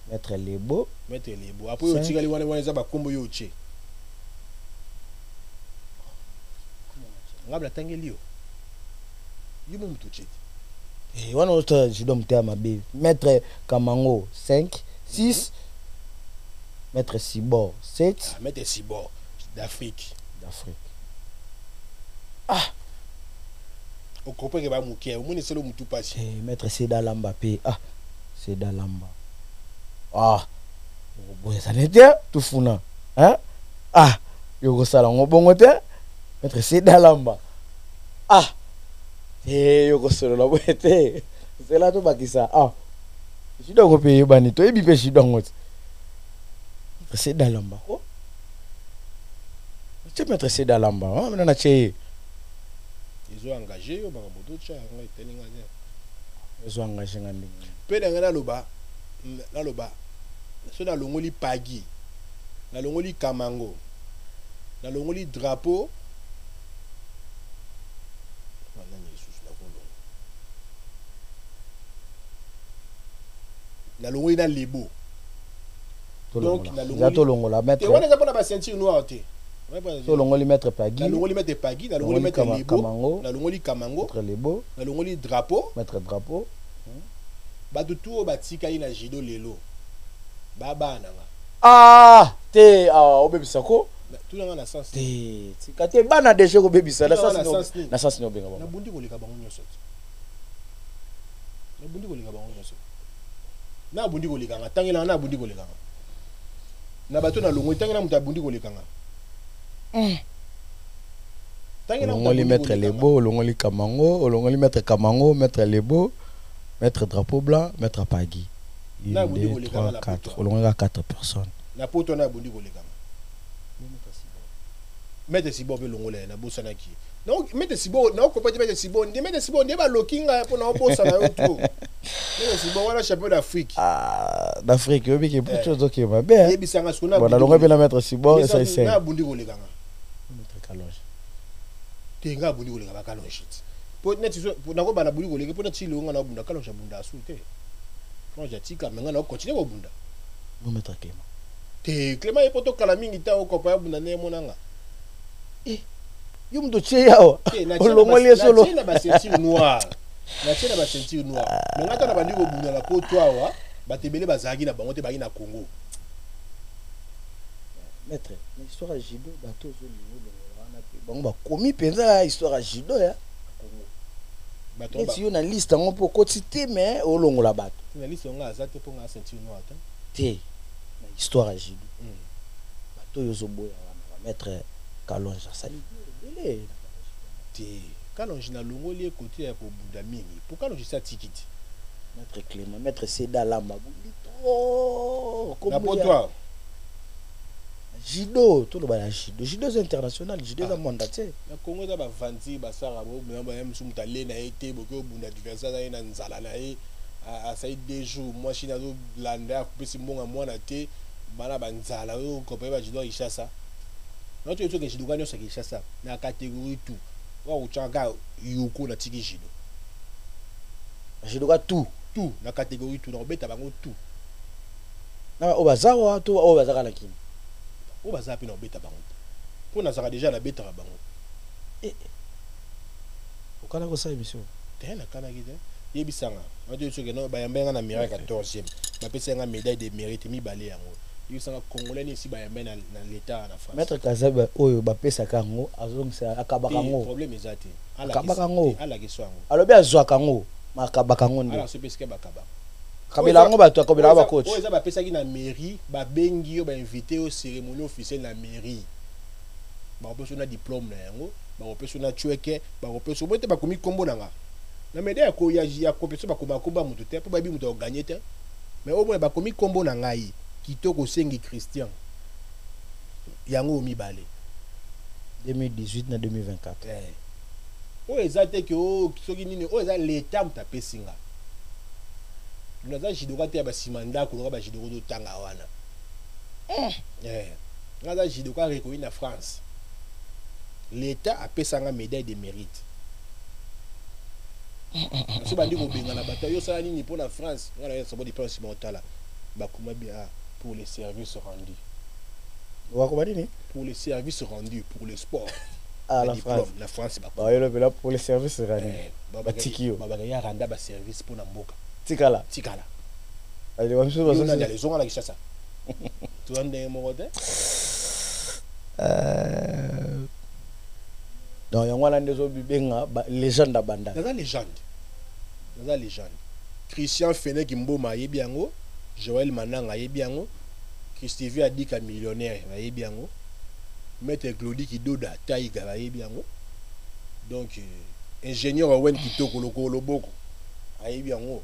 Maître Lebo. Maître Lebo. Après o tigali wana za ba kombo yo che. Ngabla tangeli yo. Yo mo mutu che. Et on a je dois me ma bé. Maître Kamango 5, 6. Maître Sibor 7. Maître Sibor d'Afrique. Ah. On comprend que va mouké. Au moins c'est le mutu passé. Maître Seda Lamba P. Ah. Seda Lamba. Ah. Bon ça n'était tout funa. Hein? Ah. Yo go sala ngobongo te. Maître Seda Lamba. Ah. Yo ko solo la boete. C'est là tout bakisa. Ah. Je dois ko payer banito e bi pe shi dongo. C'est Dalamba. Oh. Tu mettre c'est Dalamba. Ah, mais na che. Ils ont engagé yo baka moto cha ngo iteninga ne. Ils ont engagé ngandi. Pe na ngana loba. Na loba. So na longoli Pagui. Na longoli Kamango. Na longoli Drapeau. Na longo ina Lebo. Donc na longo la mettre. Et on est pas na ceinture noire té. To longo li mettre Pagui. Na longo li mettre Pagui, na longo li mettre Lebo. Na longo li Kamango. Mettre Lebo. Na longo li Drapeau. Mettre Drapeau. Ba tout ba tika ina jido lelo. Ba nanga. Ah, té obebisa ko. Tout na sens. Té, tika té bana déjà obebisa na sens no benga ba. Na bundi ko leka bango nyoso. Na bundi ko leka bango nyoso. Na bundi ko lekanga tangela na bundi ko lekanga na bato na longo tangela muta bundi ko lekanga tangela mo li mettre Lebo longo li Kamango longo li mettre Kamango mettre Lebo Mettre drapeau blanc, mettre Pagui. Na 1, 2, 3, 4. On a 4 personnes. Na poto na bondi ko lekama. Mettre Sibo pe longole na bossa na ki. Donc mettre Sibo na ko pete mettre Sibo ndi ba lokinga pour na bossa na yo tout. Mettre Sibo wala champion d'Afrique. Ah, d'Afrique, oui, qui est plutôt OK va bien. Yebisanga sona. Bon, on va mettre Sibo et ça c'est. Na bondi ko lekama. Mettre Kalonge. Tenga bondi ko lekama Kalonge. Po net pour na ko bana bondi ko lekama po na tshilonga na bunda Kalonge bunda asute. Quand j'ai tika menga na continuer ko bunda. On mettre Clément. Te Clément e poto kala mingi ta ko pa bunda ne monanga. Yo mdo tche yao. Olongoli solo. Na ba ceinture noire. Na tche na ba ceinture noire. Mais ngata na bandi ko bunda na poto awa, ba tebele bazaki na bango te baki na Congo. Maître, l'histoire à Jido bateau zo lingo wana pe. Bango ba komi penza histoire à Jido ya. Bateau ba. Si yo na liste ngo po quotité mais olongola bateau. Na liste nga azate po nga ceinture noire ta. Te. Na histoire à Jido. Bateau yo zo boya wana maître Kalonge sali. Te Kalonge na longoli côté ya ko bunda mingi. Pour Kalonge sa tikiti. Maître Clément, maître Seda Lamba bundi trop. Na poto. Jido, tout le bala Jido. Jido c'est international, Jido c'est monde entier. Na Congo da ba vanti ba sara bo mais ba yam sum talé na été boko bunda adversaire na nzala na e a ça 2 jours moi china do landa ko pesi mbonga mwana te bana ba nzala o ko pa ba Jido ishasa. Non tu es sûr que Jido gagne ça Ishasa na catégorie tout. Wa uchanga yuko na tiki Jido. Jido ga tout na catégorie tout na beta bango tout. Na obazawa to obazaka na kini. Obaza pe na beta bango. Pour na saka déjà na beta bango. Okana ko sa émission. Te na kana gide. Yebisanga. Non tu es sûr que non ba yamba na miracle 14e. Ba pesa nga médaille de mérite mi balé yango. Yebisanga congolais ni si ba yamba na l'état na France. Maître Kazabe oyo ba pesa kango azongisa akabaka ngo. Problème ezati. Akabaka ngo. Ala keswa ngo. Alobi azwa kango. Makabaka ngo ndo. Ala se peske bakaba. Kabela ngo bato akobela ba coach. Oyo za ba pesa ki na mairie, ba bengi yo ba invité au cérémonie officielle na mairie. Ba opesa na diplôme na yango, ba opesa na chweke, ba opesa bote ba komi kombo nanga. Na médaille ko ya kopesa ba komba mutu te, po ba bi mutu gagner te. Mais au moins ba komi kombo na ngai, kitoko sengi Christian. Yango mi balé. 2018 na 2024. Oyo ezate ke o soki nini, oyo eza l'état muta pesinga. Nous avons Jido te ba simanda ko ba Jido do tanga wana. Nous avons Jido reconnu na France. L'état a payé une médaille de mérite. Si bandi ko benga na bataille yo sala nini pour la France, on a sabot di place montala. Ba kuma bien pour les services rendus. Wa ko bani pour les services rendus pour le sport. Ah la France. La France ba. Ba yo là pour les services rendus. Ba tikio. Ba ya randa ba service pour na mboka. Tikala. Allez, on se voit ça. Les gens à la Kinshasa. Tu vois des mots de non, il y a un des autres légende à Banda. Dans la légende. Christian Fene Kimbo yebiango, Joël Mananga yebiango, Christivi a dit qu'un millionnaire yebiango, Maître Glody Kidoda Taïga yebiango. Donc ingénieur Owen Kitoko Loboko yebiango.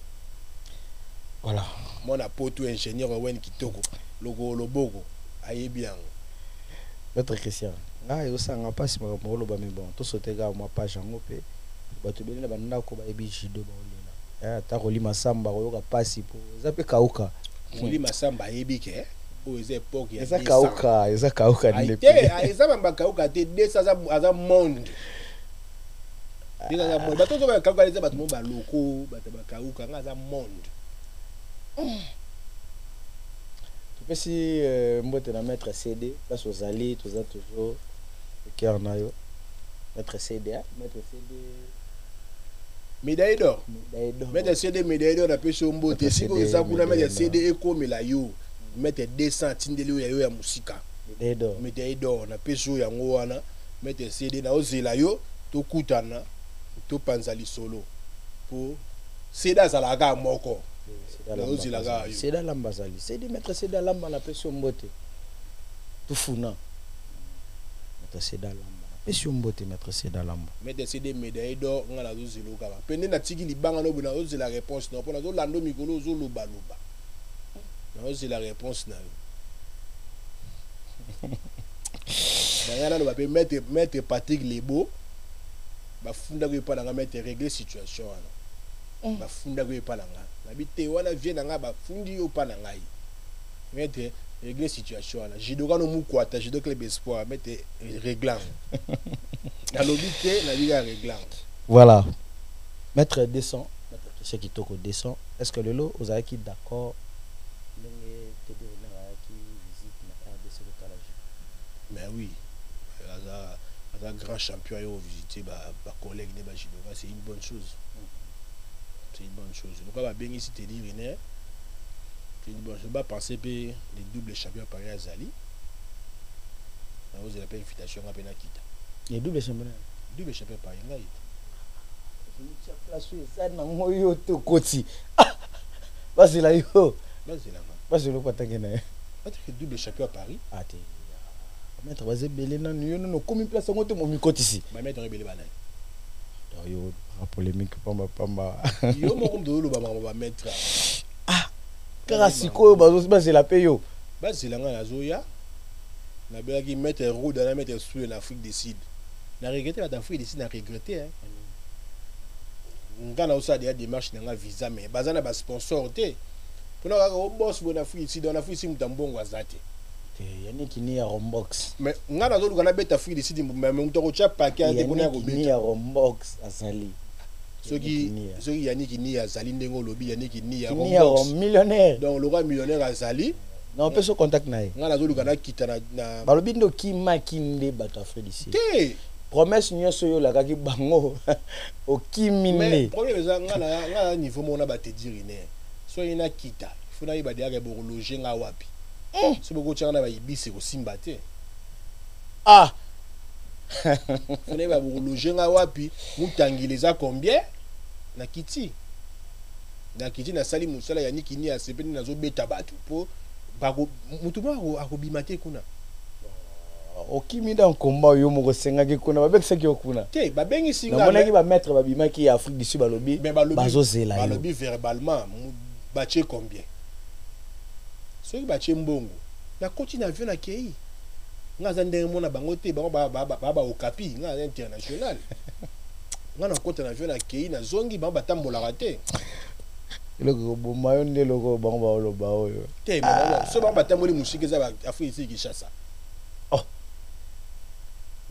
Voilà. Mon apoto ingénieur Owen Kitoko Loboko yebiango. Maître Christian. Ah, il y a un passe mais bon, tout ce que ma page en opé. Tu bien la ko ba ebi Jido ba ta roli masamba ko ka passe pour zape kauka. Roli masamba ebi ke o eze époque ya. Eza kauka ni le. Eza mamba kauka te 200 aza monde. Déjà monde. Bato ba kauka eza bato mo ba loko, bato ba kauka ngaza monde. Tu peux si mbote na mettre CD, place aux alliés, tout ça toujours le cœur na yo. Mettre CD, mettre CD. Médaille d'or. Mettre CD médaille d'or na peso mbote. Si ko za kuna mettre CD ekomela yo. Mettre 200 tindeli yo ya musika. Médaille d'or. Médaille d'or na peso yango wana. Mettre CD na ozela yo to kutana to panzali solo. Pour CD zalaga moko. C'est dans l'ambazali. C'est de mettre c'est dans l'amba la pression mbote. Tout funa. Mettre c'est dans l'amba la Monsieur Mbote, maître Seda Lambo. Maître c'est des médailles d'or, on a la dose de l'eau. Pendant la tigre, il bang en eau, c'est la réponse. Non, pour la zone lando micro, zolo baloba. Non, c'est la réponse. D'ailleurs, on va mettre Patrick Lebo. Bah, funda que pas dans mettre régler situation. Bah, funda que pas dans. N'habite wana vient dans bah, fundi au pas dans. Mettre régler situation. Jidoka no mukwata, jidoka le espoir, mettre réglant. Dans l'obité, la ligue réglant. Voilà. Maître descend. Maître Christian Kitoko descend. Est-ce que le lot, vous avez qui d'accord? Mais oui, un grand champion à visiter ma collègue c'est une bonne chose. C'est une bonne chose. Donc on va bien ici te dire c'est une bonne chose. Je vais penser que les doubles champions Paris à Zali. Vous avez pas invitation à Benakita. Les doubles champions. Double champion Paris là. Vas-y là yo. Vas-y là. Vas-y le quoi t'inquiète. Double champion à Paris. Ah t'es. Maître vas-y belé non non comme place en côté mon micro ici. Ma maître belé banane. Yo polémique pamba. Yo mo comme de lo ba maître. Ah. Car siko bazo la payo. Basi la nga zoya. Na bela ki mettre roue dans la mettre sous l'Afrique du Sud. Na regretter l'Afrique du Sud na regretter hein. Ngana aussi des démarches na visa mais bazana ba sponsor té. Pour na ka boss bon Afrique du Sud, on Afrique si mutambongo azate. Yannick ni ya Rombox. Mais ngana zo lukana beta Afrique du Sud mais mutoko cha paquet de kona ko beta. Ni ya Rombox azali. Soki Yannick ni ya Zali ndengo lobi Yannick ni ya Rombox. Ni ya millionnaire. Donc le roi millionnaire azali. Non, on peut se contacter nae. Ngana zo lukana kita na balobi ndo ki makinde bato Afrique du Sud. Té. Promesse nyonso yo la kaki bango o kimine. Mais problème eza ngana niveau mona ba te dire ne. So ina kita. Il faut na iba dia ke loger nga wapi. C'est beaucoup de gens qui ont été simbaté. Ah! Vous n'avez pas loger à Wapi. Vous les a combien? Na Kiti. Na Kiti, na Sali Moussala, Yannick Kini a sepé na zo beta batu. Pour. Moutouba a robimate kuna. Okimi dans combat yo moko senga ki kuna babek seki okuna. Té, ba bengi singa. Na mona ki ba mettre ba bimaki Afrique du Sud balobi. Bazo zela yo. Balobi verbalement, bache combien? Ceux qui battent mbongo na continue avion na kei nga za ndenge mona bango te bango ba okapi nga international nga na continue avion na kei na zongi bango batambola raté loko bomayo nde loko bango ba oloba oyo te bango so bango batamboli musiki za Afrique ici Kinshasa oh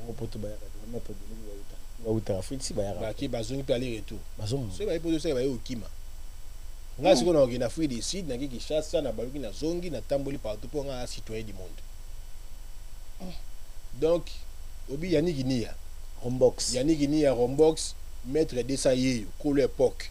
on peut ba ya ba mettre de ba Afrique ici ba ya ba ki bazongi pe aller retour bazongi so ba ipo so ba okima nga siko na ogina Afrique du Sud na ki Kinshasa na baluki na zongi na tamboli partout pour nga citoyen du monde. Donc obi Yannick Nia Rombox maître de ça yeyo kolo époque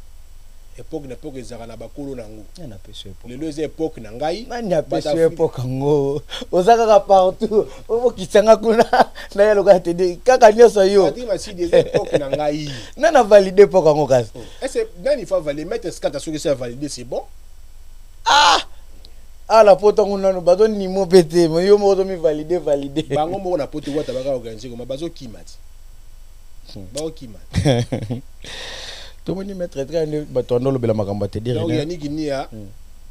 na époque ezaka na bakolo nango na peso époque le deux époque na ngai nani a peso époque ngo ozaka partout obo kitanga kuna na yelo ka te de kaka nyoso yo ati masi des époque na ngai nana valider époque ngo kasi est-ce nani faut valider mettre skata so que ça valider c'est bon ah la poto nguna no bazo nimo pété mais yo mo mi valider bango mo na poto wata baka organiser comme bazo kimati ba kimati tout le monde mettre très bien bato ndo lobela makambo te dire donc Yannick Nia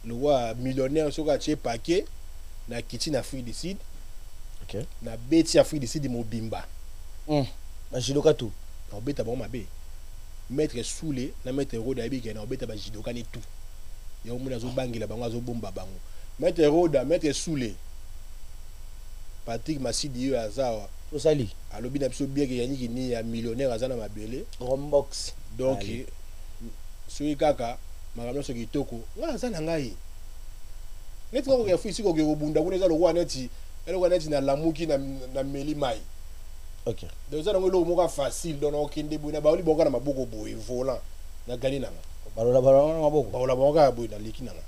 le roi millionnaire so ka che paquet na kiti na Afrique du Sud OK na beti Afrique du Sud mobimba ba jidoka tout na beta ba mabe mettre soulé na mettre roda ebike na beta ba jidoka ni tout ya omuna zo bangila bango zo bomba bango mettre roda mettre soulé Patrick Masidi yo azawa osali alobi na biso bien que Yannick Nia millionnaire azana mabele Rombox donc soki kaka makambo soki kitoko nga aza na ngai neti kaka kokeya fisi koke kobunda kuna eza lokwa neti na lamuki na meli mai OK donc eza nango eloko moko facile donc okende boye na baoli bongo na maboko boye volant na gali nanga balola na maboko baola bongo kaka boye na leki nanga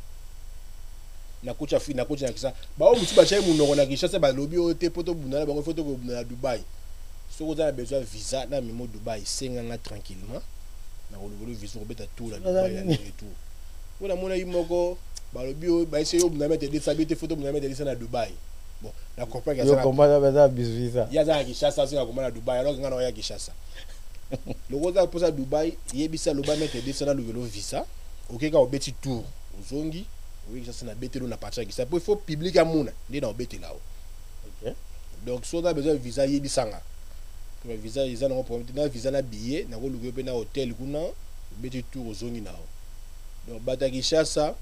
na kocha fi na kocha na kisa bao mutu bachai munoko na Kinshasa balobi oyo te poto bunda na bango foto ko bunda na Dubai soko za na besoin visa na memo Dubai senganga tranquillement na kolobolo visa ko beta tout la Dubai ya retour wona mona yimoko balobi oyo ba essayer bunda mettre des sabité photo bunda mettre ça na Dubai bon na comprendre que Yo ça combat ça visa. ya za Kinshasa singa komana Dubai alors ngana ya Kinshasa le roza posa Dubai yebisa loba mettre descendre le vélo visa okeka obeti tour uzongi oui ça c'est na betelo na partir qui ça il faut public amuna ndi na obeti là. OK. Donc si on a besoin de visa yebisanga pour visa ils ont problème na visa na billet na ko lugo pe na hôtel kuna obeti tour uzongi nao. Donc bata Kinshasa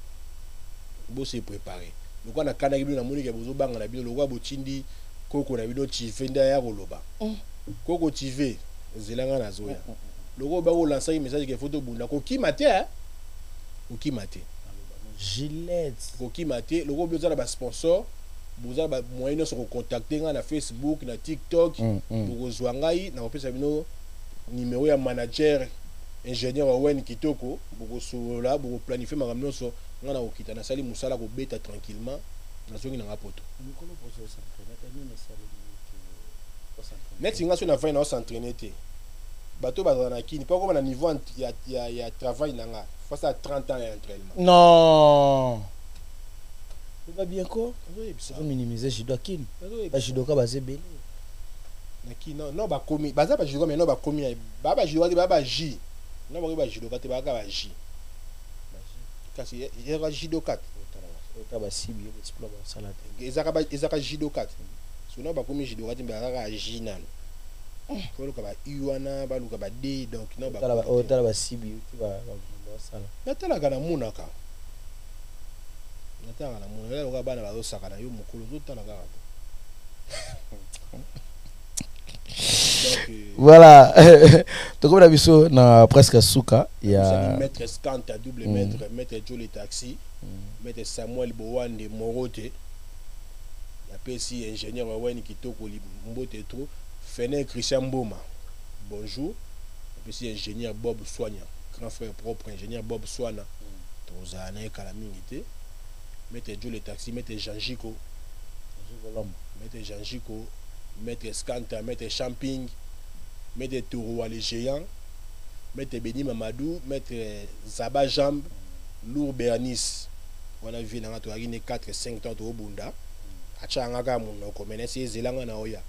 bo se préparer donc on a kana kibi na moni ke bozo banga na bino lokwa botindi koko na bino chifenda ya koloba koko chive zelanga na zoya loko ba ko lancer message ke photo bunda ko kimate Gillette ko kimate loko besoin ba sponsor boza ba moyen so ko contacter nga na Facebook na TikTok pour kozwa ngai na opesa bino numéro ya manager ingénieur Owen Kitoko boko solola boko planifier makambo nyonso nga na okita na sali musala ko beta tranquillement na zongi na ngapoto net nga so na vai na s'entraîner te bato bazana na kini pas comme na niveau ya travail na nga face à 30 ans d'entraînement. Non. C'est pas bien quoi? Oui, ça va minimiser judokin. Ba judoka basé belé. Naki non ba komi baza ba judoka mais non ba komi ba judoka ba ji. Non ba judoka te ba ka ji. Kasi il y a judoka. Ota ba sibi explore ba salade. Ezaka judoka. Sinon ba komi judoka te ba ka ji nan. Faut le ba iwana ba luka ba de donc non ba. Ota ba sibi tu ba sala. Natala kana munaka. Natala kana munaka. Là loka bana ba zo saka na yo mukolo zo tala ka. Voilà. Donc comme d'habitude na presque souka il y a maître Skanta double maître Jolie Taxi maître Samuel Bowande Morote la PC ingénieur Owen Kitoko Mbote trop Fené Christian Boma bonjour la PC ingénieur Bob Soigna grand frère propre ingénieur Bob Soigna tozana kala mingité maître Jolie Taxi maître Jean-Jiko maître Jean-Jiko maître Skanta, maître Champing, maître Touro les géants, maître Beni Mamadou, maître Zaba Jamb, Lour Bernice. On a vu dans la 4-5 ans au Bunda. Achanga mon comme c'est zelanga na oya.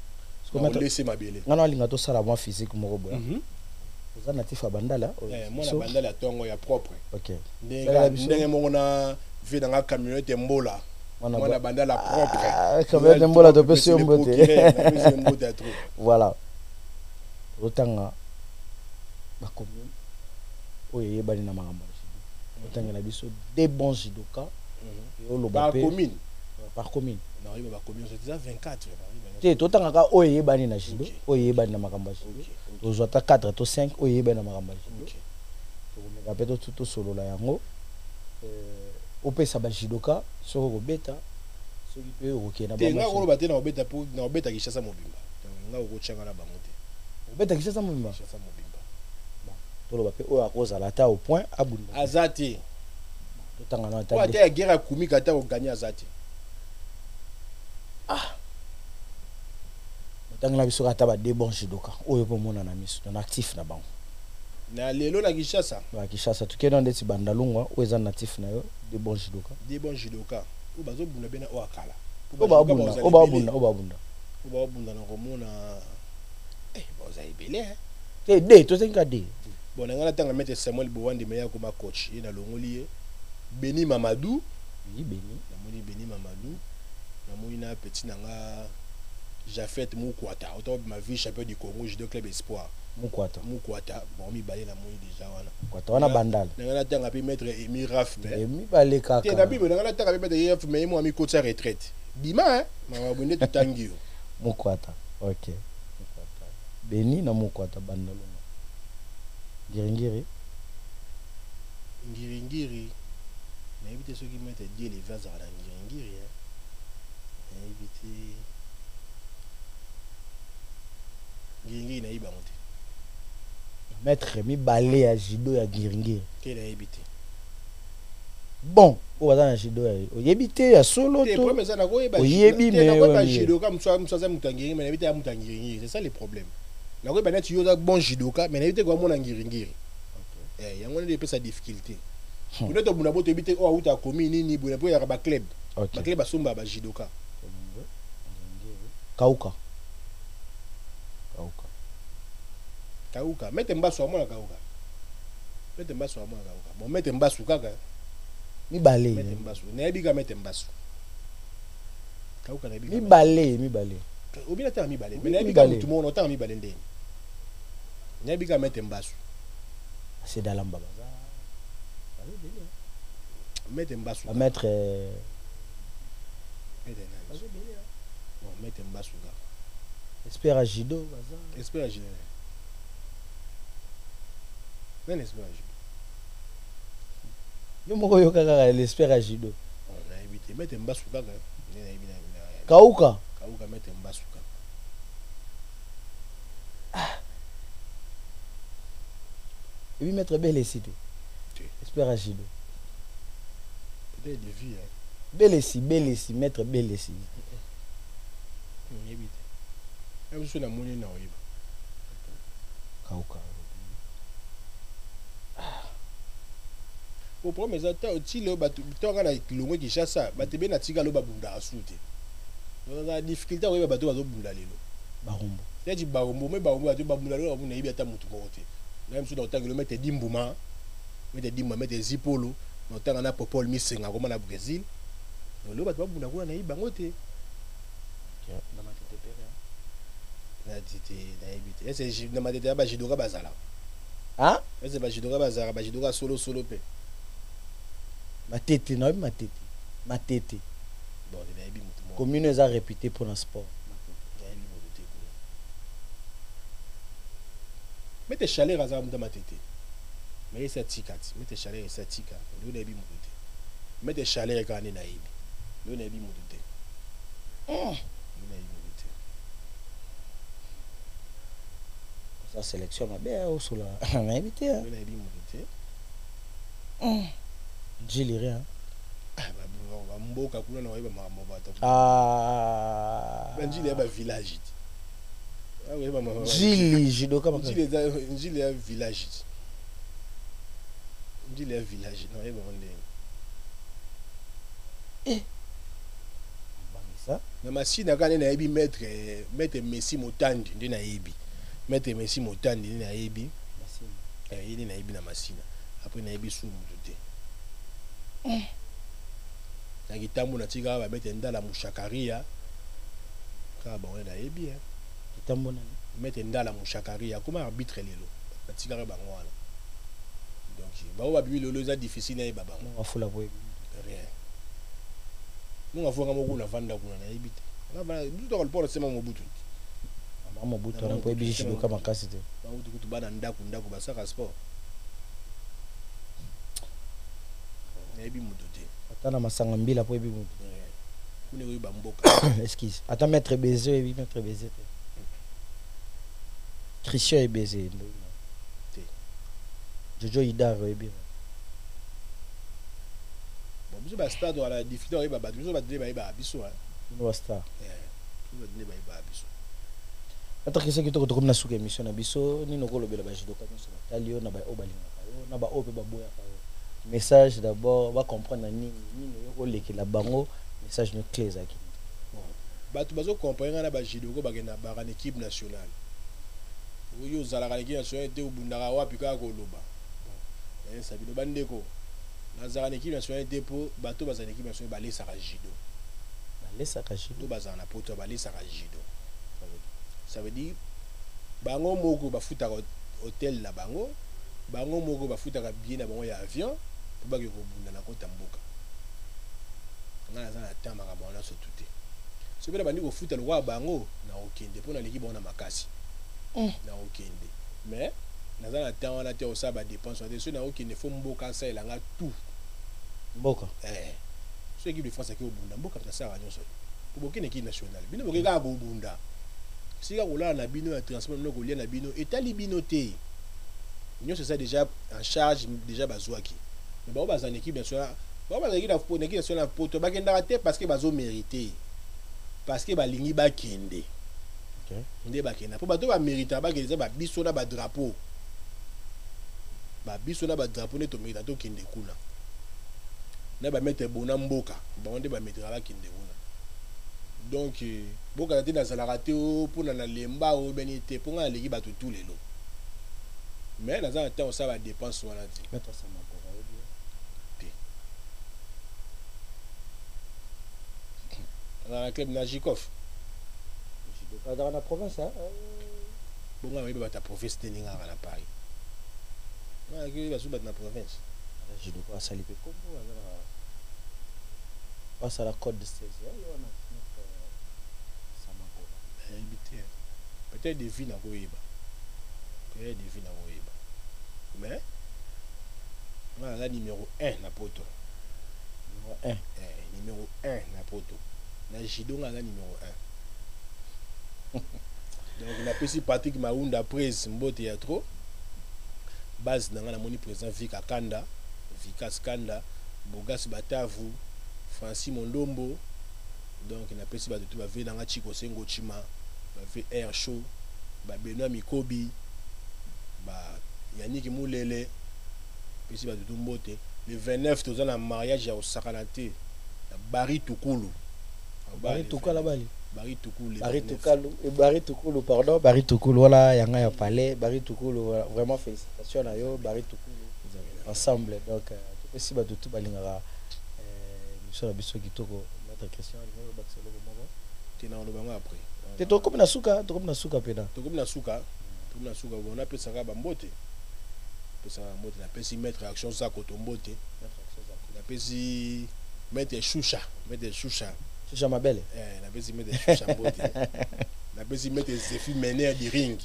On laisse ma belle. On a lingato sala moi physique mo boya. Vous êtes natif à Bandala. Moi na Bandala tongo ya propre. OK. Ndenge mo na vu dans la camionnette Mbola. Moi la Bandala propre. Comme de Mbola de pesio mbote. Voilà. Otanga bakomi oye bali na makamba. Otanga na biso des bons judoka. Par commune. Par commune. Non, il va commune c'est déjà 24. Te totanga ka oye bali na judo, oye bali na makamba judo. Tozota 4 to 5 oye bali na makamba judo. To meka peto tout solo la yango. Opesa ba judoka soko ko beta soki pe okena ba nga ko bate na obeta po na obeta Kinshasa mobimba nga ko changa na bango te obeta Kinshasa mobimba bon tolo ba pe o akozala ta au point abunda azati totanga na ta wa te guerre kumi kata o gagner azati tanga na biso kata ba de bon judoka oyo po mona na miso na actif na bango na lelo na Kinshasa ba Kinshasa tukena ndeti bandalungwa o eza natif na yo de bon judoka o bazo bunda bena o akala o ba bunda na komona boza ibele te de to senga de bon ngala tanga mettre Samuel Bowande meya comme coach ina longoli Beni Mamadou Beni Mamadou na moni na petit nanga Jafet Mukwata autant ma vie champion du Congo judo club espoir Mukwata bon mi balé na moni déjà wana Mukwata wana bandal ngala tanga pe mettre Emi Raf mais Emi balé kaka te na bibo ngala tanga pe mettre Raf mais moi mi coach retraite bima mama bonde tutangio Mukwata OK Mukwata Beni na Mukwata bandalo ngiri na éviter ceux qui mettent Dieu les vases à la ngiri éviter ngiri na iba monte maître mi balé à judo ya ngiri quel a évité bon o baza na judo ya oyebité ya solo to oyebi mais na judo comme ça mutangiri mais na éviter ya mutangiri c'est ça le problème na ko ba net yo bon judoka mais na éviter ko mona ngiri yango ne pesa difficulté on est au bout de éviter o uta commune ni bu na po ya ba club ba club basomba ba judoka Kauka. Kauka. Mette Mbasu à moi Kauka. Mette Mbasu à moi Kauka. Bon, mette Mbasu kaka. Mi balé. Mette Mbasu. Naebiga mette Mbasu. Kauka naebiga. Mi balé. Obina ta mi balé. Mais naebiga tout le monde autant mi balé ndeni. Naebiga mette Mbasu. C'est dans l'amba. Mette Mbasu. À mettre bon, mette Mbasu. Espère à Jido. Espère à Jido. Non, espère à Jido. Yo moko yo kaka l'espère à Jido. On a évité. Mette Mbasu kaka. Kauka. Kauka mette Mbasu kaka. Et puis mettre Belessi. Espère à Jido. Peut-être des vies. Belessi, mettre Belessi. On a évité. Je suis dans mon nom. Kauka. Au premier si le bateau le qui chasse ça, bateau na tika lo babunda asute. Donc la difficulté au bateau bazo bunda lelo. Barombo. C'est dit barombo mais barombo bateau babunda lelo abuna ibi ata mutu kote. Même si dans temps le mettre dimbuma, mettre zipolo, dans temps na popol misenga comme na Brésil. Donc le bateau babunda ko na ibi bangote. Na matete pere. Na tete na ibite. Est-ce na matete ba jidoka bazala. Hein? Est-ce ba jidoka bazala, ba jidoka solo pe. Matete, non, matete. Bon, il y a une commune est réputée pour le sport. Mettez chalet à Zam de Matete. Mais c'est tikat. Mettez chalet et c'est tikat. Nous n'avons pas mettez chalet à Gane Naïbi. Nous n'avons pas Ça sélection ma bien au sol. On a évité. Nous n'avons pas j'ai liré hein. Mboka kuna na weba mabata. Ah. Banjili ya ba village. Ah weba mama. Jili jidoka maka. Njili ya village. Njili ya village na weba monde. Ça na masina kana na yebi maître Messi Motandi ndi na yebi. Maître Messi Motandi ndi na yebi. Masina. Yini na yebi na masina. Après na yebi sou mututé. Na kitambo na tika ba mettre ndala mushakaria ka ba on na yebi hein kitambo na mettre ndala mushakaria comme arbitre lelo na tika ba ngwana donc ba ba bi lelo za difficile na ba ba on fula boy rien nous avons vraiment na vanda kuna na yebi na ba du to ko sema mobutu mama mobutu na po bi shido kama kasi te ba utu bana ndaku ba saka sport na yebi mututé atana masanga mbila po ebi mutu kuna yo ba mboka excuse ata mettre baiser ebi mettre baiser Christian est baiser Jojo Idaro ebi bon biso ba stade wala difficulté ba ba biso ba dele ba biso hein no star biso ba dele ba biso ata kese kitoko to comme na suka émission na biso ni nokolo bela ba jidoka nyonso talio na ba obalinga kayo na ba ope ba boya kayo message d'abord va comprendre nini yo leki la bango message no clé zaki bon batu bazo comprendre na ba jidoko bagenda ba en équipe nationale oyo zala ka équipe nationale te obundaka wapi ka ko loba bon ça bino bandeko na zala équipe nationale te po bato baza équipe nationale ba lesa ka jido to baza na poto ba lesa ka jido ça veut dire bango moko ba futaka hôtel na bango moko ba futaka bien na bango ya avion pour que vous bunda na kota mboka ngana za na tamba ka bona so tuté so bela bandi ko futa lo wa bango na okende pona l'équipe on a makasi na okende mais na za na tamba na te o sa ba dépense de so na okende fo mboka sa elanga tout mboka so équipe de France qui au bunda mboka ta sa ranyo so pour bokene équipe nationale bino boke ka go bunda sika kola na bino ya transport no ko lia na bino etali bino te nous c'est ça déjà en charge déjà bazouaki mais ba bazana équipe nationale ba bazana équipe nationale poto ba kenda raté parce que bazo mériter parce que ba lingi ba kende ndé ba kenda po bato ba mériter ba kende ba biso na ba drapeau ne to mériter to kende kuna na ba mettre bona mboka ba ndé ba mettre ba kende kuna Donc boka te na zalaka te pour na lemba o benité pour nga leki bato tous les lots. Mais dans un temps ça va dépenser wana ti. Mettre ça ma dans le club Najikov. Dans la province, hein? Bon, on va ta province de Ninga à Paris. On va dans la province. Je dois saluer comme passe à la côte de 16 peut-être des vies dans Goïba. Peut-être des vies dans Goïba. Mais, on a la numéro 1 na poto. Numéro 1. Numéro 1 na poto. Na Jido on a la numéro 1. Donc, on a aussi Patrick Maounda Presse Mbote ya trop. Base dans la moni président Vika Kanda, Vika Skanda, Bogas Batavu, Francis Mondombo. Donc, on a aussi tout va dans la Chico Sengo Chima, va faire Air Show, ba Benoît Mikobi, ba Yannick Moulele, puis va tout Mbote. Le 29 tout un mariage au Sakanate, Barry Tukulu. Barry Tukulu là-bas. Barry Tukulu. Barry Tukulu, pardon. Barry Tukulu, voilà, Yanga ya palais. Barry Tukulu, vraiment félicitations à eux. Barry Tukulu, ensemble. Donc, tout aussi, bah, tout balingara. Monsieur Rabisso Kitoko, notre question, il va baxer le moment. Tu n'as pas le moment après. Tu es comme na suka, tu comme na suka pena. Tu comme na suka, tu na suka. On appelle ça Mbote. On appelle ça Mbote. On appelle ça mettre action ça côté Mbote. On appelle ça mettre choucha, mettre choucha. Choucha ma belle. On appelle ça mettre choucha Mbote. On appelle ça mettre Zéphine Mener du ring.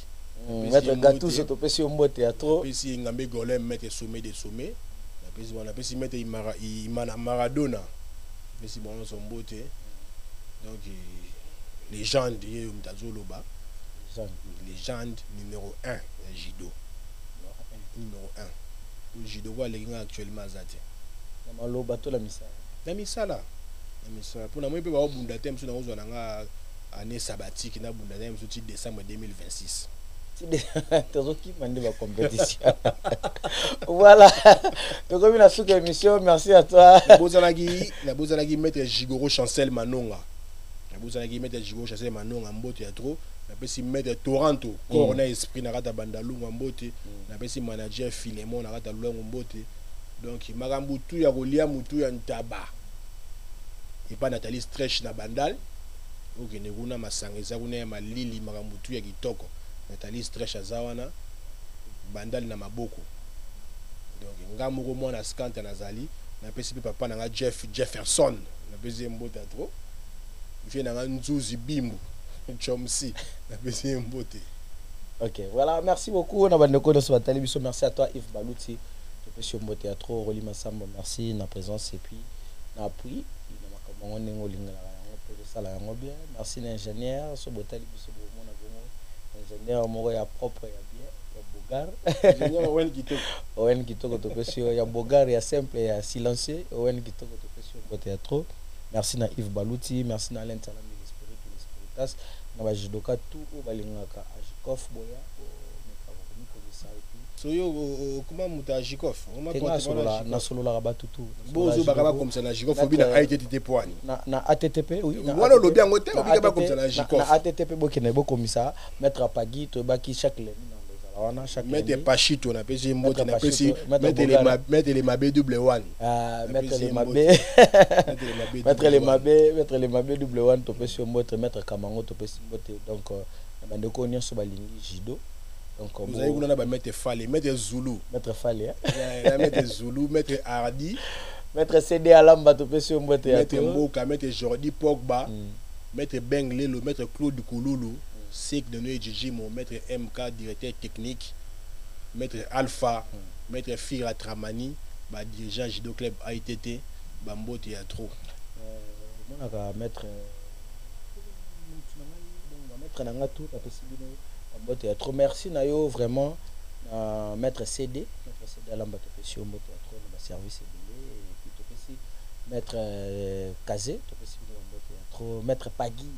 Mettre gâteau sur ton PC Mbote à trop. On appelle ça Ngambe Golem mettre sommet des sommets. On appelle ça mettre Maradona. On appelle ça bon son Mbote. Donc légende Mtazoloba. Légende numéro 1 Jido. Numéro 1. Le Jido voit les gens actuellement Zate. Namalo bateau la misa. La misala. La misala. Pour la moi peut avoir bunda thème sur nous on année sabbatique na bunda thème sur décembre 2026. Qui m'a la compétition. Voilà. Donc comme la sous émission, merci à toi. La Bozalagi maître Jigoro Chancel Manonga. La Bozalagi maître Jigoro Chancel Manonga Mbote ya trop. Na pesi maître Toronto, corona esprit na kata bandalungu Mbote. Na pesi manager Filemon na kata luangu Mbote. Donc makambu tu ya kolia mutu ya ntaba. Et pas Nathalie Stretch na bandal. OK ne kuna masangeza kuna ma lili makambu tu ya kitoko. Nathalie Stretch azawana bandal na maboko. Donc ngamu ko mona skanta nazali na pesi papa na Jefferson na pesi Mbote trop. Vient na nzuzi bimbu. Chomsi na pesi Mbote. OK, voilà, merci beaucoup na bandeko de ce télévision. Merci à toi Yves Balouti. Monsieur Mbote à trop Roli Massamba, merci na présence et puis na appui na makambo ndengo lingala yango pe sala yango bien. Merci l'ingénieur so botali biso bomona bongo. Ingénieur moko ya propre ya bien, ya bogar. Ingénieur Owen Kitoko. Owen Kitoko to pesio ya bogar ya simple ya silencieux. Owen Kitoko to pesio Mbote à trop. Merci na Yves Balouti, merci na l'intendant de l'esprit et l'espiritas na ba judoka tout o balingaka Ajikof boya Soyo comment muta Jikov on m'a porté na solo la rabatutu bozo bakaba comme ça na Jikov obi na ATTP poani na ATTP oui wala lobi yango te obi ba comme ça na Jikov na ATTP bokene bokomisa mettre à pagi to baki chaque lundi dans les wana chaque mettre pachito na pesi Mbote na pesi mettre les mabé double one mettre les mabé double one to pesi Mbote mettre kamango to pesi Mbote donc bandeko nyonso balingi Jido. Donc vous avez voulu mettre Fale, mettre Zulu, mettre Fale, mettre Zulu, mettre Hardy, mettre CD Alamba to pesio Mbote ya mettre Mboka, mettre Jordi Pogba, mettre Benglelo, mettre Claude Kouloulou, Sek de Noé Djimo, mettre MK directeur technique, mettre Alpha, mettre Fira Tramani, ba dirigeant Jido Club AITT, ba Mbote ya trop. On va mettre Nangatu la possibilité. Mbote trop merci nayo vraiment maître CD à l'amba to pesio Mbote trop na service et puis to pesi maître Kazé to pesi Mbote trop maître Pagui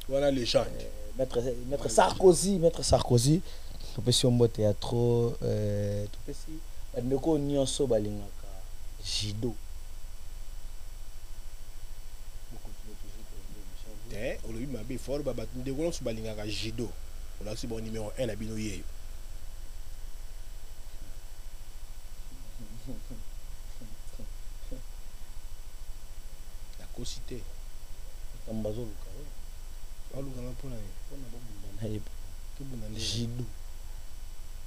voilà les gens maître Sarkozy to pesi Mbote trop to pesi bandeko nyonso balingaka Jido mais on lui m'a bien fort baba de gros sur balinga judo on a aussi bon numéro 1 à bino yeyo la cosité tambazo luka alu kanga pona ni to bunda judo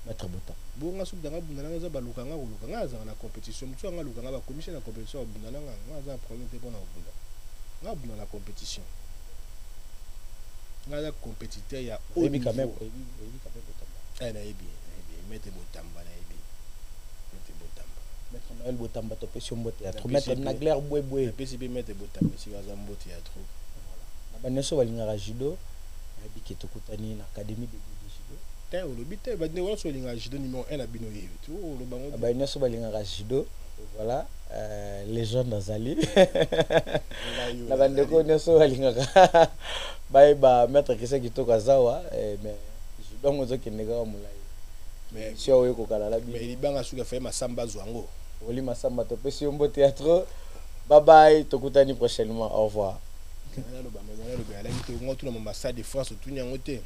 maître bota bonga sub danga bunda nga za baluka nga za na compétition mutu nga luka nga ba commission na compétition bunda nga za premier te pona bunda nga bunda na compétition nga za compétiteur ya haut niveau quand même botamba na ebi mettre botamba na ebi mettre botamba mettre Noël botamba to pesi mbote ya trop mettre Nagler boué pesi be mettre botamba si nga za mbote ya trop na baneso balinga judo na bi ketokutani na académie de judo te olobi te badine wala so linga judo numéro 1 na bino yeyo tu olobango baneso balinga judo voilà légende azali na bandeko neso balingaka ba mettre kisa kitoko azawa mais judo ngozo kinega mulai mais si oyo kokala la bi mais libanga suka fait masamba zwango oli masamba to pesi mbo théâtre bye bye tokutani prochainement au revoir na lo ba mais na lo ba la ngito ngoto na mamba Stade de France tout nyango te